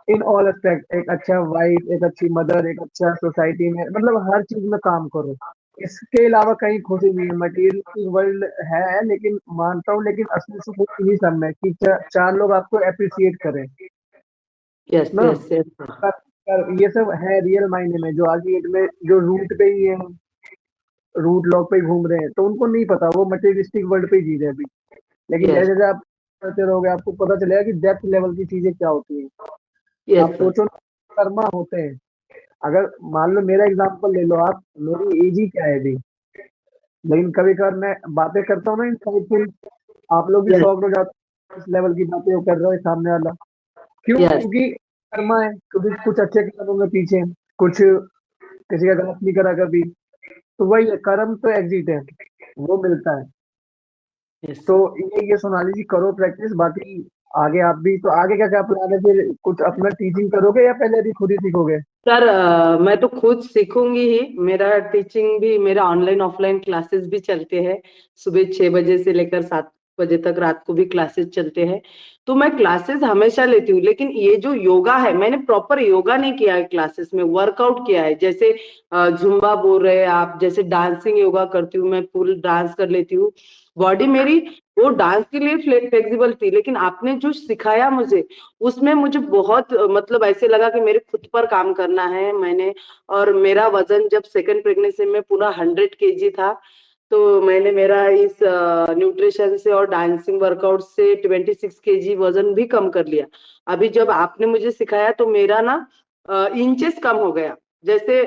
इन ऑल एस्पेक्ट। एक अच्छा वाइफ, एक अच्छी मदर, एक अच्छा सोसाइटी में, मतलब हर चीज में काम करो। इसके अलावा कहीं खुशी नहीं है। मटेरियल वर्ल्ड है लेकिन मानता हूँ, लेकिन असली सुकून इन्हीं सब में कि चार लोग आपको अप्रिसिएट करें यस ना। Yes yes sir. ये सब है रियल मायने में, जो आज की डेट में जो रूट पे ही है, रूट लॉक पे ही घूम रहे हैं, तो उनको नहीं पता, वो मटेरियलिस्टिक वर्ल्ड पे ही जी रहे हैं अभी। लेकिन यस जैसे जैसे आप करते रहोगे आपको पता चलेगा कि डेप्थ लेवल की चीजें क्या होती है। यस आप सर। सोचो ना, कर्मा होते हैं। अगर मान लो मेरा एग्जांपल ले लो आप, मेरी एज ही क्या है अभी, लेकिन कभी कभार मैं बातें करता हूँ ना इंसाइटफुल, आप लोग भी यस शॉक हो जाते हो, इस लेवल की बातें वो कर रहा है सामने वाला। क्यों? यस क्योंकि कर्मा है, क्योंकि कुछ अच्छे कर्मों के पीछे, कुछ किसी का गलत नहीं करा कभी, तो वही है, कर्म तो एग्जिट है, वो मिलता है। यस तो सर। ये सोनाली जी करो प्रैक्टिस, बाकी आगे आप भी तो आगे क्या क्या प्लान है फिर? कुछ अपना टीचिंग करोगे या पहले अभी खुद ही सीखोगे? सर मैं तो खुद सीखूंगी ही। मेरा टीचिंग भी, मेरा ऑनलाइन ऑफलाइन क्लासेस भी चलते हैं, सुबह 6 बजे से लेकर 7 बजे तक रात को भी क्लासेस चलते हैं। तो मैं क्लासेस हमेशा लेती हूँ, लेकिन ये जो योगा है, मैंने प्रॉपर योगा नहीं किया है क्लासेस में, वर्कआउट किया है। जैसे जुम्बा बोल रहे हैं आप, जैसे डांसिंग योगा करती हूँ, मैं फुल डांस कर लेती हूँ। बॉडी मेरी वो डांस के लिए फ्लेक्सिबल थी, लेकिन आपने जो सिखाया मुझे, उसमें मुझे बहुत मतलब ऐसे लगा कि मेरे खुद पर काम करना है मैंने। और मेरा वजन जब सेकंड प्रेगनेंसी में पूरा 100 kg था, तो मैंने मेरा इस न्यूट्रिशन से और डांसिंग वर्कआउट से 26 kg वजन भी कम कर लिया। अभी जब आपने मुझे सिखाया तो मेरा ना इंचेस कम हो गया। जैसे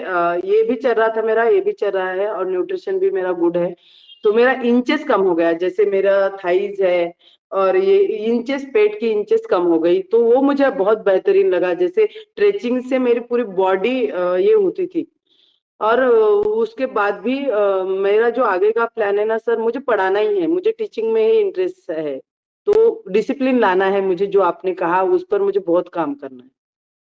ये भी चल रहा था मेरा, ये भी चल रहा है और न्यूट्रिशन भी मेरा गुड है, तो मेरा इंचेस कम हो गया। जैसे मेरा थाइज है और ये इंचेस, पेट की इंचेस कम हो गई, तो वो मुझे बहुत बेहतरीन लगा। जैसे स्ट्रेचिंग से मेरी पूरी बॉडी ये होती थी। और उसके बाद भी मेरा जो आगे का प्लान है ना सर, मुझे पढ़ाना ही है, मुझे टीचिंग में ही इंटरेस्ट है। तो डिसिप्लिन लाना है मुझे, जो आपने कहा उस पर मुझे बहुत काम करना है।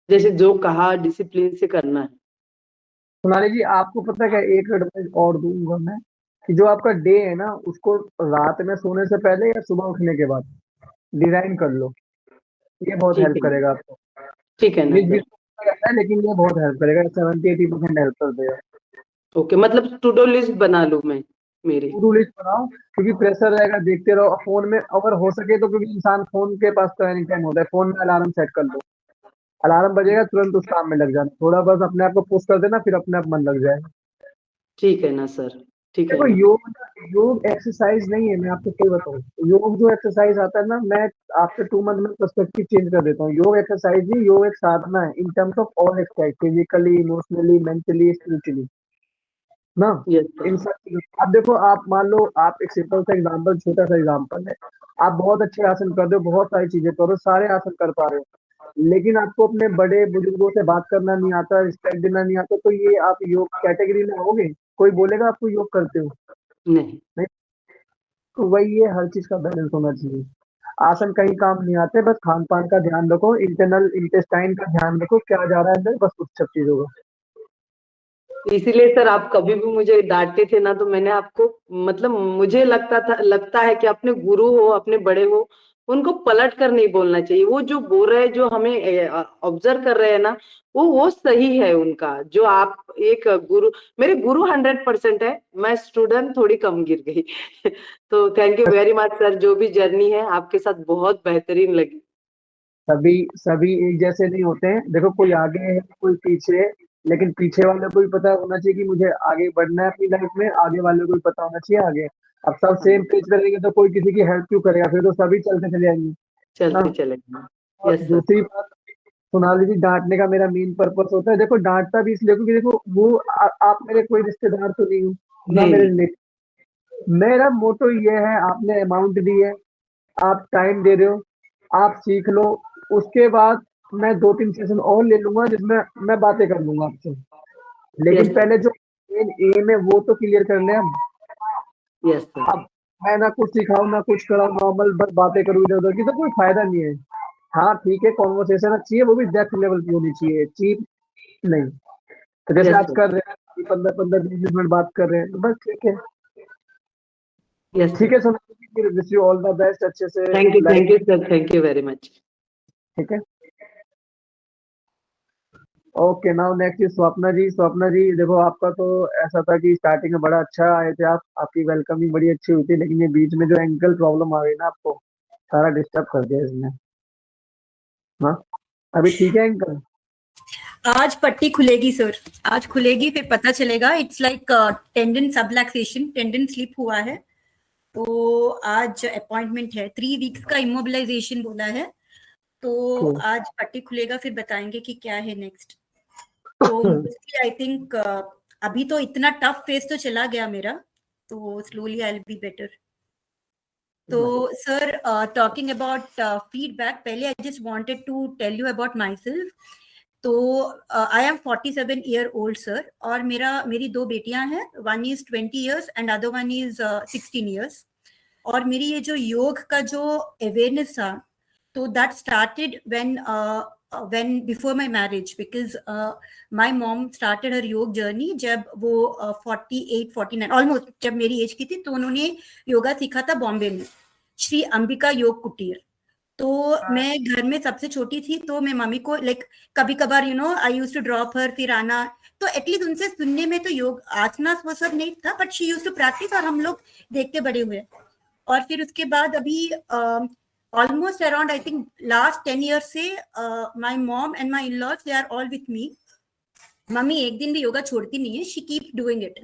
जैसे जो कहा डिसिप्लिन से करना है। सोनाली जी, आपको पता है क्या, एक एडवाइस और दूंगा मैं, कि जो आपका डे है ना, उसको रात में सोने से पहले या सुबह उठने के बाद डिजाइन कर लो। ये बहुत ठीक हेल्प है, करेगा आपको। ठीक है ना बीच बीच सर। में रहता है, लेकिन ये बहुत हेल्प करेगा, 70-80% हेल्प कर देगा। ओके, मतलब टू डू लिस्ट बना लूं मैं मेरी। टू डू लिस्ट बनाओ, क्योंकि प्रेशर रहेगा, देखते रहो फोन में, अगर हो सके तो, क्योंकि इंसान फोन के पास तो एनी टाइम होता है, फोन में अलार्म सेट कर लो, अलार्म बजेगा तुरंत उस काम में लग जाना, थोड़ा बस अपने आप को पुश कर देना, फिर अपने आप मन लग जाएगा। ठीक है ना सर, ठीक है देखो, ना। योग एक्सरसाइज नहीं है, मैं आपको सही बताऊं, योग जो एक्सरसाइज आता है ना, मैं आपसे 2 मंथ में पर्सपेक्टिव चेंज कर देता हूँ। योग एक्सरसाइज नहीं, योग एक साधना है in terms of all exercise, physically, emotionally, mentally, spiritually ना। Yes in sir. सब चीजों, अब देखो, आप मान लो, आप एक सिंपल सा एग्जांपल, छोटा सा एग्जांपल है, आप बहुत अच्छे आसन कर रहे हो, बहुत सारी चीजें करो, सारे आसन कर पा रहे हो, लेकिन आपको अपने बड़े बुजुर्गों से बात करना नहीं आता, रिस्पेक्ट देना नहीं आता, तो ये आप योग कैटेगरी में आओगे? कोई बोलेगा आपको योग करते हो? नहीं। नहीं। तो वही है, हर चीज का बैलेंस होना चाहिए। आसन कहीं काम नहीं आते, बस खान पान का ध्यान रखो, इंटरनल इंटेस्टाइन का ध्यान रखो, क्या जा रहा है अंदर, बस उस सब चीजों का। इसीलिए सर आप कभी भी मुझे डांटते थे ना, तो मैंने आपको, मतलब मुझे लगता है कि अपने गुरु हो, अपने बड़े हो, उनको पलट कर नहीं बोलना चाहिए। वो जो बोल रहे हैं, जो हमें ऑब्जर्व कर रहे हैं ना, वो सही है उनका। जो आप एक गुरु, मेरे गुरु 100% है, मैं स्टूडेंट थोड़ी कम गिर गई। तो thank you very much sir, जो भी जर्नी है आपके साथ बहुत बेहतरीन लगी। सभी सभी एक जैसे नहीं होते हैं, देखो, कोई आगे है, कोई पीछे है, लेकिन पीछे वाले को भी पता होना चाहिए कि मुझे आगे बढ़ना है अपनी लाइफ में, आगे वाले को भी पता होना चाहिए आगे। अब सब हाँ, सेम पेज पे रहेंगे तो कोई किसी की हेल्प क्यों करेगा, फिर तो सभी चलते चले जाएंगे ना। चलते चलेंगे। और यस सर। दूसरी बात, सोनाली जी, डांटने का मेरा मेन पर्पस होता है, देखो, डांटता भी इसलिए क्योंकि देखो, वो आप मेरे कोई रिश्तेदार तो नहीं हो, ना नहीं मेरे नहीं। रिलेटिव। मेरा मोटो ये है, आपने अमाउंट दी है, आप टाइम दे रहे हो, आप सीख लो, उसके बाद मैं 2-3 सेशन और ले लूंगा, जिसमें मैं बातें कर लूंगा आपसे, यस लेकिन सर। पहले जो मेन एम है वो तो क्लियर कर लें हम। Yes sir. अब मैं ना कुछ सिखाऊं ना कुछ कराऊं, नॉर्मल बस बातें करूं इधर उधर की, तो कोई फायदा नहीं है। हाँ ठीक है, कॉन्वर्सेशन अच्छी है, वो भी डेप्थ लेवल की होनी चाहिए, चीप नहीं। तो जैसे यस आज सर। कर रहे हैं, 15-15 20 मिनट बात कर रहे हैं, तो बस ठीक है। यस ठीक सर। है Sona, wish you all the best, अच्छे से life. Thank you sir, thank you very much. ठीक है, okay, now next is Swapna ji. Swapna ji, देखो, आपका तो ऐसा था कि स्टार्टिंग में बड़ा अच्छा आए थे आप, आपकी वेलकमिंग बड़ी अच्छी हुई थी, लेकिन ये बीच में जो एंकल प्रॉब्लम आ गई ना, आपको सारा डिस्टर्ब कर दिया इसने। हाँ, अभी ठीक है एंकल? आज पट्टी खुलेगी सर, आज खुलेगी, फिर पता चलेगा। It's like tendon subluxation, tendon slip हुआ है, तो आज अपॉइंटमेंट है, 3 वीक्स का इमोबिलाइजेशन बोला है, तो आज पट्टी खुलेगा, फिर बताएंगे कि क्या है नेक्स्ट। तो मोस्टली आई थिंक अभी तो इतना टफ फेस तो चला गया मेरा, तो slowly I will be better. तो सर, टॉकिंग अबाउट फीडबैक, पहले I just wanted to tell you about myself. तो I am 47 year old sir, और मेरी 2 बेटियां हैं, one is 20 years and other one is 16 years. और मेरी ये जो योग का जो अवेयरनेस था, तो that started when before my marriage, because my mom started her योग जर्नी जब वो 48-49 ऑलमोस्ट जब मेरी एज की थी, तो उन्होंने योगा सीखा था बॉम्बे में, श्री अंबिका योग कुटीर। तो मैं घर में सबसे छोटी थी, तो मैं मम्मी को लाइक कभी कभार आई यूज टू ड्रॉप हर, फिर आना, तो एटलीस्ट उनसे सुनने में तो योग आसना वो सब नहीं था, but she use to practice, और हम लोग देखते बड़े हुए। और फिर उसके बाद अभी almost around I think last 10 years से my mom and my in laws they are all with me. Mummy एक दिन भी योगा छोड़ती नहीं है, शी कीप डूइंग इट।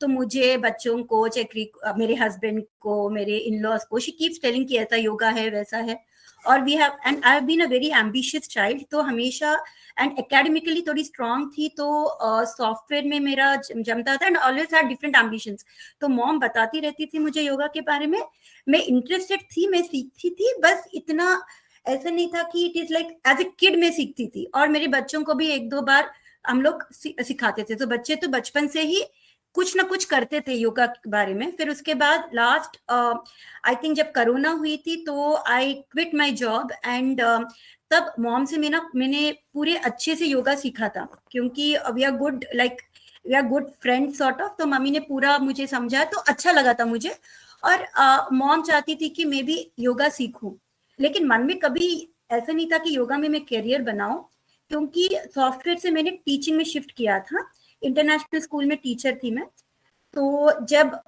तो मुझे, बच्चों को, चक्री, मेरे हस्बैंड को, मेरे इन लॉज को, शी कीप्स टेलिंग कि ऐसा योगा है, वैसा है। और we have, and I have been a very ambitious child, तो हमेशा, एंड एकेडमिकली थोड़ी स्ट्रांग थी, तो सॉफ्टवेयर में मेरा जमता था, and always had different ambitions. तो मॉम बताती रहती थी मुझे योगा के बारे में, मैं इंटरेस्टेड थी, मैं सीखती थी, बस इतना ऐसा नहीं था कि it is like as a kid में सीखती थी। और मेरे बच्चों को भी 1-2 बार हम लोग सिखाते थे, तो बच्चे तो बचपन से ही कुछ ना कुछ करते थे योगा के बारे में। फिर उसके बाद लास्ट आई थिंक जब कोरोना हुई थी, तो I quit my job, and तब मॉम से मैंने पूरे अच्छे से योगा सीखा था, क्योंकि we are good friend sort of. तो मम्मी ने पूरा मुझे समझाया तो अच्छा लगा था मुझे। और मॉम चाहती थी कि मैं भी योगा सीखूं, लेकिन मन में कभी ऐसा नहीं था कि योगा में मैं करियर बनाऊं, क्योंकि सॉफ्टवेयर से मैंने टीचिंग में शिफ्ट किया था। इंटरनेशनल स्कूल में टीचर थी मैं। तो जब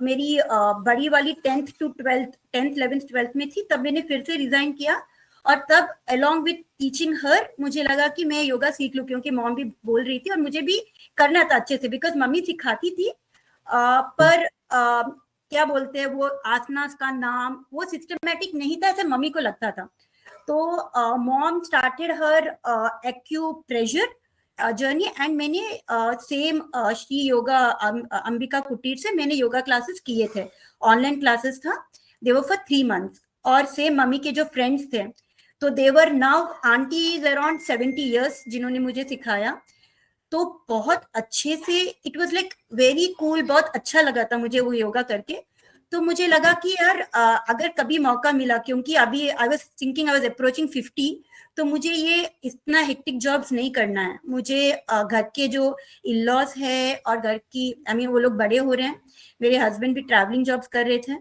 मेरी बड़ी वाली 10th 11th 12th में थी, तब मैंने फिर से रिजाइन किया। और तब अलोंग विथ टीचिंग हर मुझे लगा कि मैं योगा सीख लूं, क्योंकि मॉम भी बोल रही थी और मुझे भी करना था अच्छे से, बिकॉज मम्मी सिखाती थी। पर क्या बोलते हैं वो आसनास का नाम वो सिस्टमेटिक नहीं था, ऐसे मम्मी को लगता था। तो mom started her acupressure journey, and मैंने सेम श्री योगा अंबिका कुटीर से मैंने योगा क्लासेस किए थे। ऑनलाइन क्लासेस था, दे वर फॉर 3 months। और सेम मम्मी के जो फ्रेंड्स थे, तो देवर नाउ आंटीज अराउंड 70 years जिन्होंने मुझे सिखाया। तो बहुत अच्छे से it was like very cool, बहुत अच्छा लगा था मुझे वो योगा करके। तो मुझे लगा कि यार अगर कभी मौका मिला, क्योंकि अभी I was thinking I was approaching 50, तो मुझे ये इतना हेक्टिक जॉब्स नहीं करना है। मुझे घर के जो इन-लॉज है और घर की वो लोग बड़े हो रहे हैं, मेरे हस्बैंड भी ट्रैवलिंग जॉब्स कर रहे थे,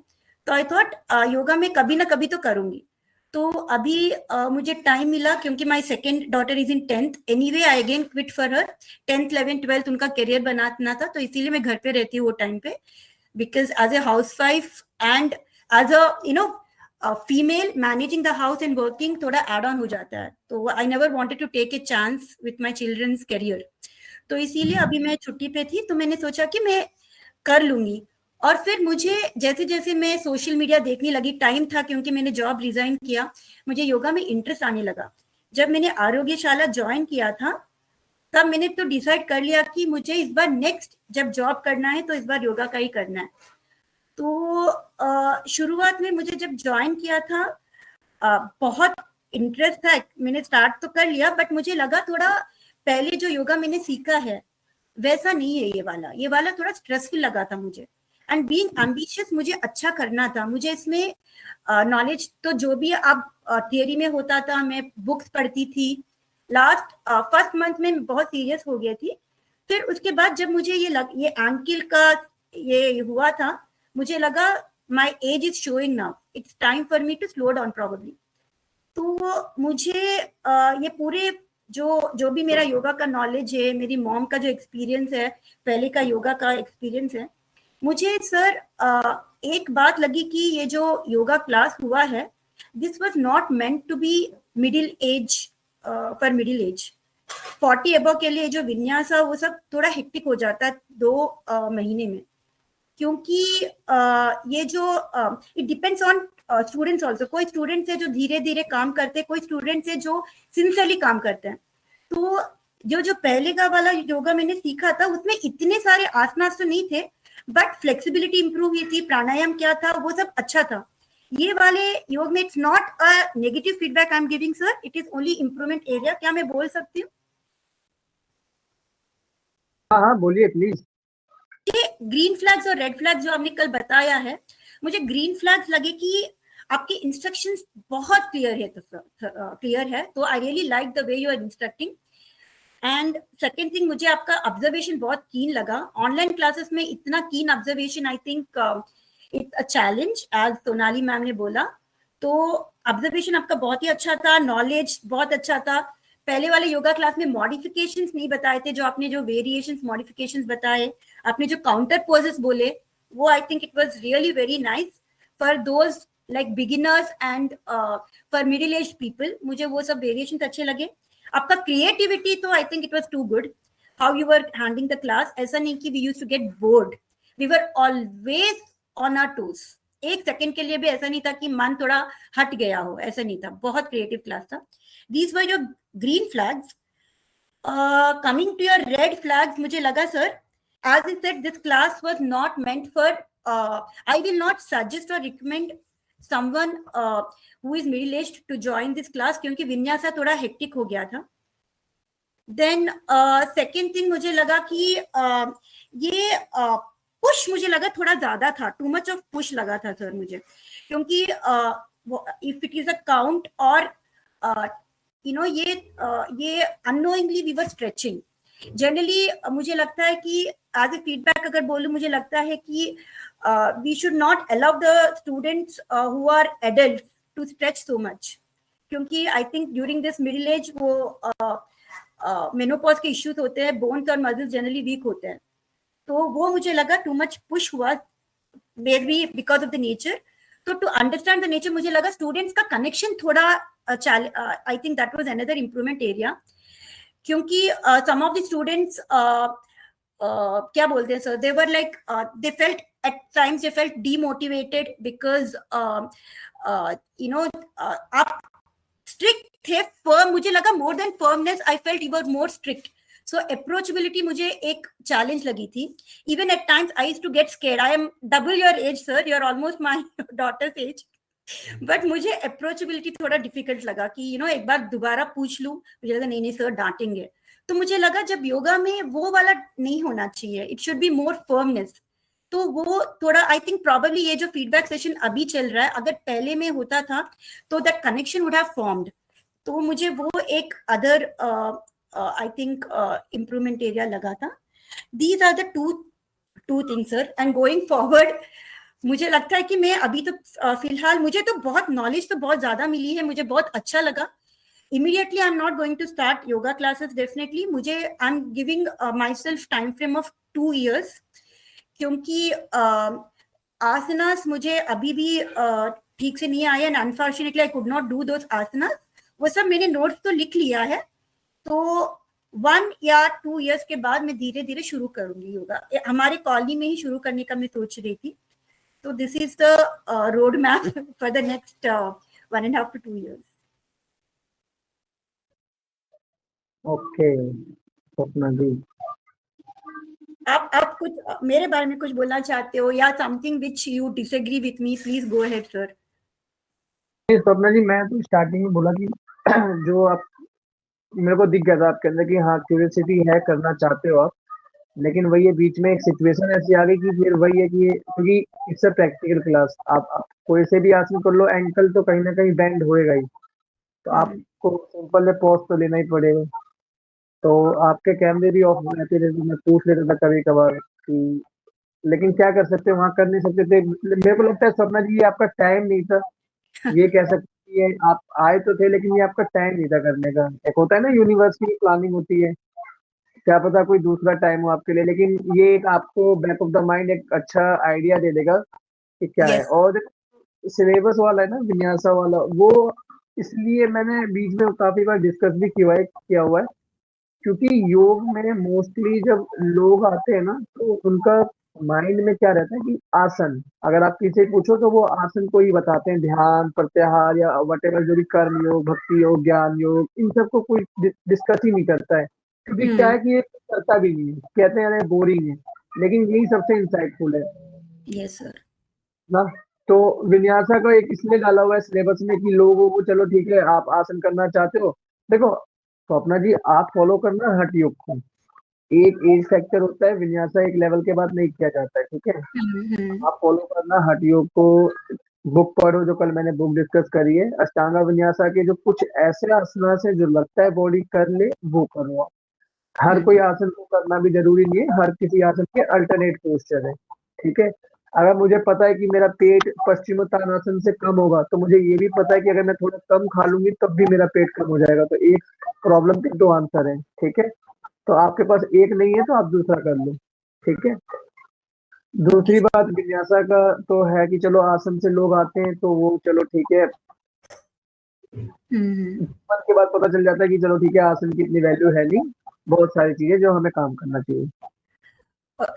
तो आई थॉट योगा में कभी ना कभी तो करूंगी। तो अभी मुझे टाइम मिला, क्योंकि my second daughter is in 10th anyway, I again quit for her. 10th 11th 12th उनका करियर बनाना था, तो इसीलिए मैं घर पे रहती हूँ वो टाइम पे, because as a house wife and as a female managing the house and working थोड़ा एड ऑन हो जाता है। तो I never wanted to take a chance with my children's career. तो इसीलिए अभी मैं छुट्टी पे थी, तो मैंने सोचा कि मैं कर लूंगी। और फिर मुझे जैसे जैसे मैं सोशल मीडिया देखने लगी, टाइम था क्योंकि मैंने जॉब रिजाइन किया, मुझे योगा में इंटरेस्ट आने लगा। जब मैंने आरोग्यशाला ज्वाइन किया था, तब मैंने तो डिसाइड कर लिया कि मुझे इस बार नेक्स्ट जब जॉब करना है तो इस बार योगा का ही करना है। तो शुरुआत में मुझे जब ज्वाइन किया था बहुत इंटरेस्ट था, मैंने स्टार्ट तो कर लिया, बट मुझे लगा थोड़ा पहले जो योगा मैंने सीखा है वैसा नहीं है ये वाला थोड़ा स्ट्रेसफुल लगा था मुझे। एंड बीइंग एम्बिशियस, मुझे अच्छा करना था, मुझे इसमें नॉलेज तो जो भी अब थियरी में होता था, मैं बुक्स पढ़ती थी। लास्ट फर्स्ट मंथ में बहुत सीरियस हो गई थी। फिर उसके बाद जब मुझे ये एंकिल का ये हुआ था, मुझे लगा my age is showing now, it's time for me to slow down probably. तो मुझे ये पूरे जो भी मेरा योगा का नॉलेज है, मेरी मॉम का जो एक्सपीरियंस है, पहले का योगा का एक्सपीरियंस है, मुझे सर एक बात लगी कि ये जो योगा क्लास हुआ है, this was not meant to be middle age, for middle age. 40 above के लिए जो विन्यास है वो सब थोड़ा हेक्टिक हो जाता है 2 महीने में, क्योंकि ये जो it depends on students also. कोई स्टूडेंट्स है जो धीरे धीरे काम करते हैं, कोई स्टूडेंट्स है जो सिंसियरली काम करते हैं। तो जो पहले का वाला योगा मैंने सीखा था, उसमें इतने सारे आसनास तो नहीं थे, बट फ्लेक्सिबिलिटी इंप्रूव हुई थी, प्राणायाम क्या था वो सब अच्छा था। ये वाले योग में it's not a negative feedback I am giving sir, it is only improvement area. क्या मैं बोल सकती हूँ? हाँ बोलिए प्लीज। ये ग्रीन फ्लैग्स और रेड फ्लैग्स जो आपने कल बताया है, मुझे ग्रीन फ्लैग्स लगे कि आपके इंस्ट्रक्शंस बहुत क्लियर है, तो I really like the way you are instructing. And second thing, मुझे आपका ऑब्जर्वेशन बहुत कीन लगा। ऑनलाइन क्लासेस में इतना keen observation, I think it's a challenge, as Sonali ma'am ने बोला। तो ऑब्जर्वेशन आपका बहुत ही अच्छा था, नॉलेज बहुत अच्छा था। पहले वाले योगा क्लास में मॉडिफिकेशंस नहीं बताए थे, जो आपने जो वेरिएशंस मॉडिफिकेशंस बताए, आपने जो काउंटर पोजेस बोले, वो I think it was really very nice for those like beginners and for middle age people. मुझे वो सब वेरिएशंस अच्छे लगे। आपका क्रिएटिविटी तो I think it was too good, how you were handling the class. ऐसा नहीं कि we used to get bored, we were always on our toes. एक सेकंड के लिए भी ऐसा नहीं था कि मन थोड़ा हट गया हो, ऐसा नहीं था। बहुत क्रिएटिव क्लास था। These were your green flags. Coming to your red flags, मुझे लगा sir, as I said, this class was not meant for, I will not suggest or recommend someone who is middle aged to join this class, क्योंकि विन्यासा थोड़ा hectic हो गया था। Then second thing, मुझे लगा कि ये पुश मुझे लगा थोड़ा ज्यादा था, टू मच ऑफ पुश लगा था सर मुझे, क्योंकि if it is a count और ये unknowingly we were stretching. Generally मुझे लगता है कि एज ए फीडबैक अगर बोलूं, मुझे लगता है कि we should not allow the students who are adult to stretch so much, क्योंकि I think during this middle age वो मेनोपॉज के इश्यूज होते हैं, बोन्स और मसल्स जनरली वीक होते हैं, तो वो मुझे लगा टू मच पुश हुआ, may be because of the nature. तो टू अंडरस्टैंड द नेचर मुझे लगा स्टूडेंट्स का कनेक्शन थोड़ा I think that was another improvement area, क्योंकि सम ऑफ द स्टूडेंट्स क्या बोलते हैं sir, they were like they felt at times they felt demotivated because आप स्ट्रिक्ट थे, फर्म. मुझे लगा more than firmness I felt you were more strict. So approachability मुझे एक चैलेंज लगी थी. Even at times I used to get scared. I am double your age sir, you are almost my daughter's age, but मुझे approachability थोड़ा difficult लगा कि एक बार दोबारा पूछ लूं. मुझे लगा नहीं सर डांटेंगे. तो मुझे लगा जब योगा में वो वाला नहीं होना चाहिए, it should be more firmness. तो वो थोड़ा आई थिंक प्रॉबेबली ये जो फीडबैक सेशन अभी चल रहा है, अगर पहले में होता था तो that connection would have formed. तो मुझे वो एक other I think improvement area लगा था. These are the two things sir. And going forward मुझे लगता है कि मैं अभी तो फिलहाल मुझे तो बहुत नॉलेज तो बहुत ज्यादा मिली है, मुझे बहुत अच्छा लगा. Immediately I am not going to start yoga classes definitely. मुझे I am giving myself time frame of 2 years, क्योंकि आसनास मुझे अभी भी ठीक से नहीं आया. And unfortunately I could not do those asanas. वो सब मैंने नोट्स तो लिख लिया है, तो 1 या 2 years के बाद मैं धीरे धीरे शुरू करूंगी योगा. हमारे कॉलोनी में ही शुरू करने का मैं सोच रही थी. So this is the roadmap for the next 1.5 to 2 years. Okay, Swapna जी. आप कुछ मेरे बारे में कुछ बोलना चाहते हो या something which you disagree with me, please go ahead sir. Swapna जी, मैं तो स्टार्टिंग में बोला कि जो आप मेरे को दिख गया था आपके अंदर कि हाँ क्यूरियोसिटी है, करना चाहते हो आप, लेकिन वही है बीच में एक सिचुएशन ऐसी आ गई कि फिर वही है कि क्योंकि इट्स अ प्रैक्टिकल क्लास, आप कोई से भी आसन कर लो, एंकल तो कहीं ना कहीं बेंड होएगा ही, तो आपको सिंपल है पॉज तो लेना ही पड़ेगा. तो आपके कैमरे भी ऑफ रहते थे, तो मैं पूछ लेता था कभी कभार कि, लेकिन क्या कर सकते, वहां कर नहीं सकते थे. मेरे को लगता है स्वप्ना जी ये आपका टाइम नहीं था, ये कह सकती है. आप आए तो थे लेकिन ये आपका टाइम नहीं था करने का. एक होता है ना यूनिवर्सिटी प्लानिंग होती है, क्या पता कोई दूसरा टाइम हो आपके लिए, लेकिन ये एक आपको बैक ऑफ द माइंड एक अच्छा आइडिया दे देगा कि क्या है. और सिलेबस वाला है ना विन्यासा वाला, वो इसलिए मैंने बीच में काफी बार डिस्कस भी किया हुआ है, क्योंकि योग में मोस्टली जब लोग आते हैं ना तो उनका माइंड में क्या रहता है कि आसन, अगर आप किसी से पूछो तो वो आसन को ही बताते हैं, ध्यान प्रत्याहार या वटेवर जो भी कर्म योग, भक्ति योग, ज्ञान योग, इन सबको कोई डिस्कस ही नहीं करता है, क्योंकि क्या है कि ये करता भी नहीं है, कहते हैं अरे बोरिंग है, लेकिन यही सबसे इंसाइटफुल है. Yes sir. ना तो विन्यासा का एक इसलिए डाला हुआ है सिलेबस में कि लोगों को चलो ठीक है आप आसन करना चाहते हो, देखो स्वप्ना जी आप फॉलो करना हठ योग को. एक एज फैक्टर होता है, विन्यासा एक लेवल के बाद नहीं किया जाता है, ठीक है. आप फॉलो करना हठ योग को. बुक पढ़ो, जो कल मैंने बुक डिस्कस करी है, अष्टांगा विन्यासा के जो कुछ ऐसे आसनास है जो लगता है बॉडी कर ले वो करो आप. हर कोई आसन को करना भी जरूरी नहीं है, हर किसी आसन के अल्टरनेट पोस्चर है, ठीक है. अगर मुझे पता है कि मेरा पेट पश्चिमोत्तानासन से कम होगा, तो मुझे ये भी पता है कि अगर मैं थोड़ा कम खा लूंगी तब भी मेरा पेट कम हो जाएगा. तो एक प्रॉब्लम के 2 आंसर है, ठीक है. तो आपके पास एक नहीं है तो आप दूसरा कर लो, ठीक है. दूसरी बात विन्यासा का तो है कि चलो आसन से लोग आते हैं तो वो चलो ठीक है, के बाद पता चल जाता है कि चलो ठीक है आसन की इतनी वैल्यू है नहीं, बहुत सारी चीजें जो हमें काम करना चाहिए.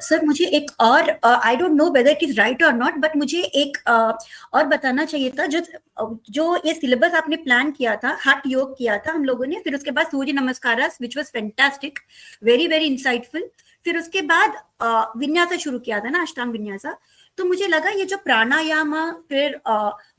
सर मुझे एक और I don't know whether it is right और नॉट, बट मुझे एक और बताना चाहिए था. जो ये सिलेबस आपने प्लान किया था, हठ योग किया था हम लोगों ने, फिर उसके बाद सूर्य नमस्कार which was fantastic, very very insightful. फिर उसके बाद विन्यासा शुरू किया था ना, अष्टांग विन्यासा. तो मुझे लगा ये जो प्राणायाम, फिर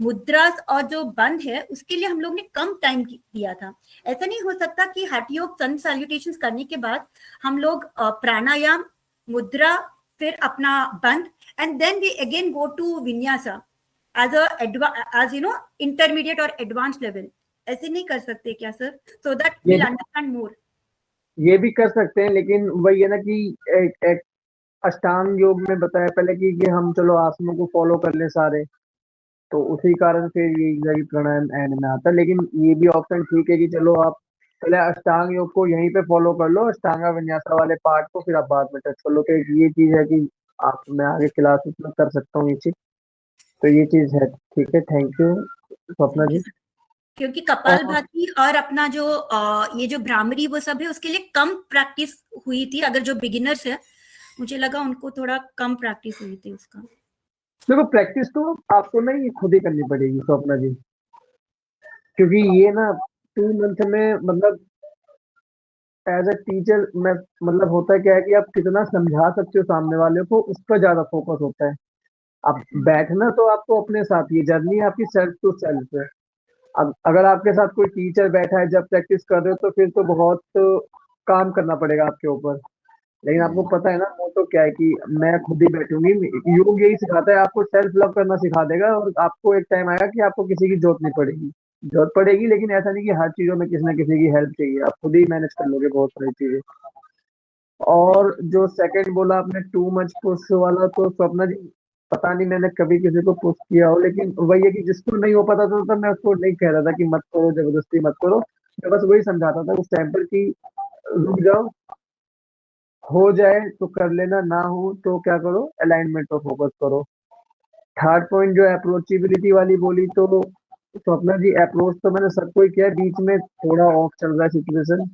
मुद्रा और जो बंद है, उसके लिए हम लोग ने कम टाइम दिया था. ऐसा नहीं हो सकता कि हठ योग सन सैल्यूटेशंस करने के बाद हम लोग प्राणायाम, मुद्रा, फिर अपना बंद, and then we again go to vinyasa as intermediate or advanced level. ऐसे नहीं कर सकते क्या सर, सो दैट ये विल अंडरस्टैंड मोर? ये भी कर सकते हैं, लेकिन वही है ना कि एक अष्टांग योग में बताया पहले कि हम चलो आसनों को फॉलो कर लें सारे, तो उसी कारण से ये यही प्राणायाम एंड में आता है। लेकिन ये भी ऑप्शन ठीक है कि चलो आप पहले अष्टांग योग को यहीं पे फॉलो कर लो, अष्टांगा विन्यासा वाले पार्ट को, फिर आप बाद में टच कर लो। तो ये चीज है कि आप, मैं आगे क्लासेस में कर सकता हूँ ये चीज, तो ये चीज है। ठीक है, थैंक यू स्वप्ना जी। क्योंकि और कपालभाति और अपना जो ये जो भ्रामरी वो सब है, उसके लिए कम प्रैक्टिस हुई थी। अगर जो बिगिनर्स है, मुझे लगा उनको थोड़ा कम प्रैक्टिस हुई थी उसका। देखो, प्रैक्टिस तो आपको ना ये खुद ही करनी पड़ेगी स्वप्ना जी, क्योंकि ये ना 2 मंथ में मतलब एज अ टीचर मैं, मतलब होता क्या है कि आप कितना समझा सकते हो सामने वाले को, उस पर ज्यादा फोकस होता है। अब बैठना तो आपको अपने साथ, ये जर्नी आपकी सेल्फ टू सेल्फ है। अब अगर आपके साथ कोई टीचर बैठा है जब प्रैक्टिस कर रहे हो, तो फिर तो बहुत काम करना पड़ेगा आपके ऊपर। लेकिन आपको पता है ना मोटो क्या है कि मैं खुद ही बैठूंगी। योग यही सिखाता है, आपको सेल्फ लव करना सिखा देगा, और आपको एक टाइम आएगा कि आपको किसी की जरूरत नहीं पड़ेगी। जरूरत पड़ेगी, लेकिन ऐसा नहीं कि हर चीजों में किसी ना किसी की हेल्प चाहिए, आप खुद ही मैनेज कर लोगे बहुत सारी चीजें। और जो सेकंड बोला आपने टू मच पुश वाला, तो स्वप्ना जी पता नहीं मैंने कभी किसी को पुश किया हो, लेकिन वही है कि जिसको नहीं हो पाता था तो मैं उसको नहीं कह रहा था कि मत करो, जबरदस्ती मत करो। मैं बस वही समझाता था उस टाइम पर कि रुक जाओ, हो जाए तो कर लेना, ना हो तो क्या करो, अलाइनमेंट पर फोकस करो। थर्ड पॉइंट जो अप्रोचेबिलिटी वाली बोली, तो स्वप्ना जी अप्रोच तो मैंने सबको ही किया, बीच में थोड़ा ऑफ चल रहा है सिचुएशन।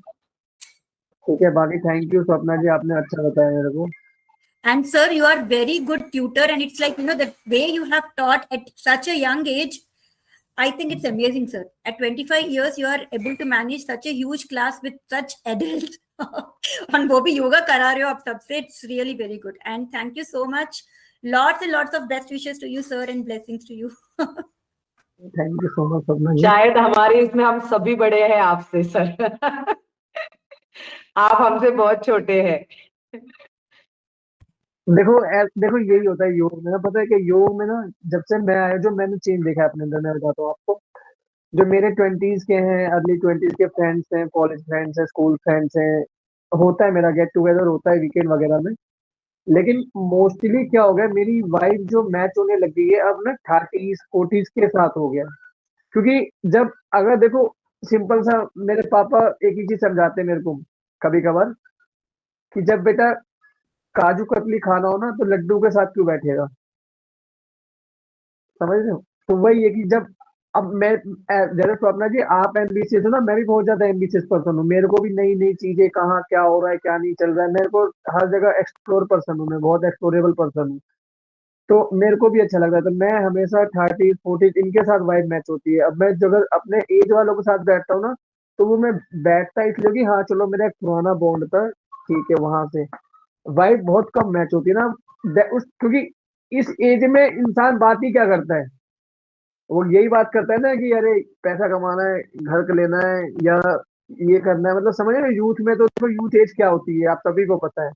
ठीक है, बाकी थैंक यू स्वप्ना जी, आपने अच्छा बताया मेरे को। And sir, you are very good tutor, and it's like, the way you have taught at such a young age, I think it's amazing, sir. At 25 years, you are able to manage such a huge class with such adults. और वो भी योगा करा रहे हो आप सबसे. It's really very good. And thank you so much. Lots and lots of best wishes to you, sir, and blessings to you. Thank you so much Swapna ji. शायद हमारी इसमें हम सभी बड़े हैं आपसे सर। आप हमसे बहुत छोटे हैं। देखो देखो यही होता है योग में ना, पता है कि योग में ना जब से मैं आया, जो मैंने चेंज देखा है अपने अंदर, मैं बताता हूँ आपको। जो मेरे 20s के हैं, अर्ली 20s के फ्रेंड्स हैं, कॉलेज फ्रेंड्स हैं, स्कूल फ्रेंड्स हैं, होता है मेरा गेट टुगेदर होता है वीकेंड वगैरह में। लेकिन मोस्टली क्या हो गया, मेरी वाइफ जो मैच होने लग गई है अब ना 30s 40s के साथ हो गया। क्योंकि जब, अगर देखो सिंपल सा, मेरे पापा एक ही चीज समझाते हैं मेरे को कभी कभार, कि जब बेटा काजू कतली खाना हो ना तो लड्डू के साथ क्यों बैठेगा, समझ रहे हो। तो वही है कि जब, अब मैं जैसे स्वप्ना जी आप एम्बिशियस हो ना, मैं भी बहुत ज्यादा एम्बिशियस पर्सन हूँ। मेरे को भी नई नई चीजें, कहाँ क्या हो रहा है क्या नहीं चल रहा है, मेरे को हर जगह एक्सप्लोर पर्सन हूँ, मैं बहुत एक्सप्लोरेबल पर्सन हूँ। तो मेरे को भी अच्छा लग रहा था, मैं हमेशा 30s 40s इनके साथ वाइब मैच होती है। अब मैं जब अपने एज वालों के साथ बैठता हूँ ना, तो वो मैं बैठता इसलिए कि हाँ चलो मेरा एक पुराना बॉन्ड था, ठीक है, वहां से वाइब बहुत कम मैच होती है ना। क्योंकि इस एज में इंसान बात ही क्या करता है, वो यही बात करता है ना कि अरे पैसा कमाना है, घर का लेना है, या ये करना है, मतलब समझ रहे हो। यूथ में तो यूथ एज क्या होती है आप सभी को पता है।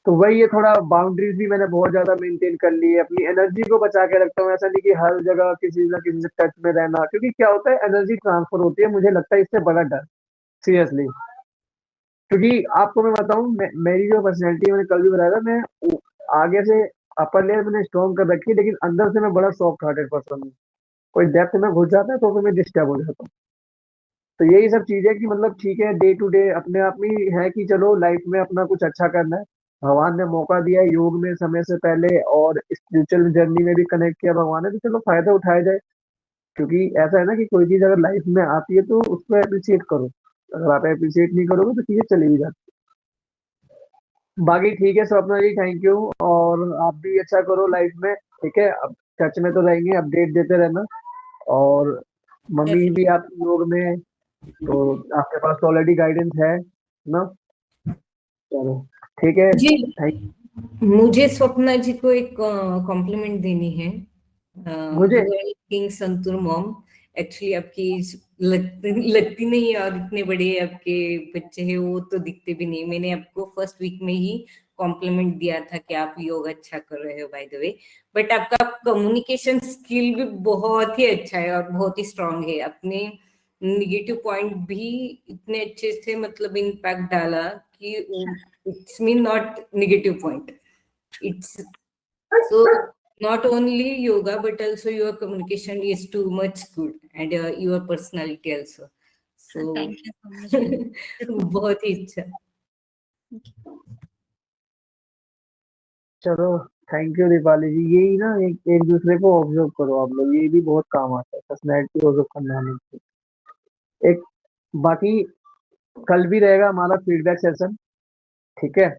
तो वही है, थोड़ा बाउंड्रीज भी मैंने बहुत ज्यादा मेंटेन कर ली है, अपनी एनर्जी को बचा के रखता हूँ। ऐसा नहीं कि हर जगह किसी ना किसी से टच में रहना, क्योंकि क्या होता है एनर्जी ट्रांसफर होती है, मुझे लगता है इससे बड़ा डर, सीरियसली। क्योंकि आपको मैं बताऊं, मेरी जो पर्सनैलिटी, मैंने कल भी बताया था, मैं आगे से अपर लेयर मैंने स्ट्रॉन्ग कर रखी है, लेकिन अंदर से मैं बड़ा सॉफ्ट हार्टेड पर्सन हूँ। कोई डेप्थ में घुस जाता है तो फिर मैं डिस्टर्ब हो जाता हूँ। तो यही सब चीजें कि मतलब ठीक है, डे टू डे अपने आप में ही है कि चलो लाइफ में अपना कुछ अच्छा करना है। भगवान ने मौका दिया है योग में समय से पहले, और स्पिरिचुअल जर्नी में भी कनेक्ट किया भगवान ने, तो चलो फायदा उठाया जाए। क्योंकि ऐसा है ना कि कोई चीज अगर लाइफ में आती है तो उसको अप्रिशिएट करो, अगर आप अप्रिशिएट नहीं करोगे तो चीजें चली भी जाती है। बाकी ठीक है स्वप्ना जी, थैंक यू, और आप भी अच्छा करो लाइफ में। ठीक है, अब टच में तो रहेंगे, अपडेट देते रहना। और मम्मी भी आप योग में, तो आपके पास तो ऑलरेडी गाइडेंस है ना। चलो ठीक है, जी, थैंक। मुझे स्वप्ना जी को एक कॉम्प्लीमेंट देनी है। मुझे you are looking Santoor mom. Actually आपकी लगती नहीं है, और इतने बड़े आपके बच्चे हैं, वो तो दिखते भी नहीं। मैंने आपको फर्स्ट वीक में ही कॉम्प्लीमेंट दिया था कि आप योग अच्छा कर रहे हो बाय द वे, बट आपका कम्युनिकेशन स्किल भी बहुत ही अच्छा है और बहुत ही स्ट्रांग है। अपने निगेटिव पॉइंट भी इतने अच्छे से मतलब इम्पैक्ट डाला कि it's mean not negative point, it's so not only yoga but also your communication is too much good and your personality also, so Thank you so much. बहुत ही अच्छा। चलो, थैंक यू दीपाली जी। यही ना, एक एक दूसरे को ऑब्जर्व करो आप लोग, ये भी बहुत काम आता है पर्सनैलिटी ऑब्जर्व करना नहीं। एक बाकी कल भी रहेगा हमारा फीडबैक सेशन, ठीक है?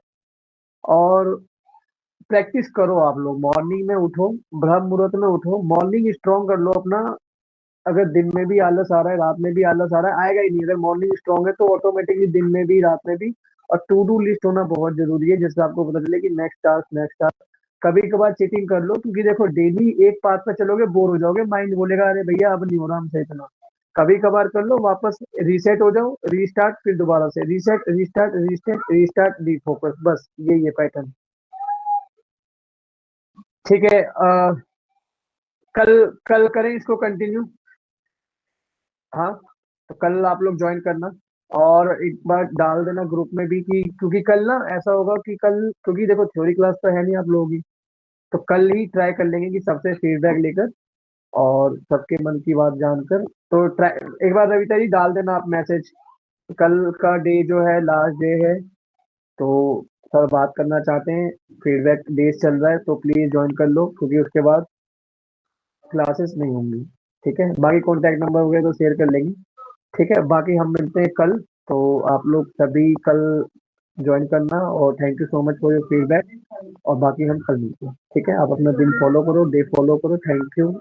और प्रैक्टिस करो आप लोग, मॉर्निंग में उठो, ब्रह्म मुहूर्त में उठो, मॉर्निंग स्ट्रॉन्ग कर लो अपना। अगर दिन में भी आलस आ रहा है, रात में भी आलस आ रहा है, आएगा ही नहीं। अगर मॉर्निंग स्ट्रॉन्ग है तो ऑटोमेटिकली दिन में भी, रात में भी। और टू डू लिस्ट होना बहुत जरूरी है, जिससे आपको पता चले कि नेक्स्ट टास्क, नेक्स्ट टास्क। कभी कभार चीटिंग कर लो, क्योंकि देखो डेली एक पाथ पे चलोगे बोर हो जाओगे, माइंड बोलेगा अरे भैया अब नहीं हो रहा हमसे इतना। कभी कभार कर लो, वापस रीसेट हो जाओ, रीस्टार्ट, फिर दोबारा से reset, restart, reset, restart, refocus, बस यही है पैटर्न। ठीक है, कल कल करें इसको कंटिन्यू। हाँ, तो कल आप लोग ज्वाइन करना, और एक बार डाल देना ग्रुप में भी कि, क्योंकि कल ना ऐसा होगा कि कल, क्योंकि देखो थ्योरी क्लास तो है नहीं आप लोगों की, तो कल ही ट्राई कर लेंगे कि सबसे फीडबैक लेकर और सबके मन की बात जानकर। तो ट्राई एक बार रविता जी डाल देना आप मैसेज, कल का डे जो है लास्ट डे है, तो सर बात करना चाहते हैं, फीडबैक डेज चल रहा है, तो प्लीज ज्वाइन कर लो, क्योंकि उसके बाद क्लासेस नहीं होंगी। ठीक है, बाकी कॉन्टैक्ट नंबर वगैरह तो शेयर कर लेंगे। ठीक है, बाकी हम मिलते हैं कल। तो आप लोग सभी कल ज्वाइन करना, और thank you so much for your feedback. और बाकी हम कल मिलते हैं। ठीक है, आप अपना दिन फॉलो करो, डे फॉलो करो। Thank you.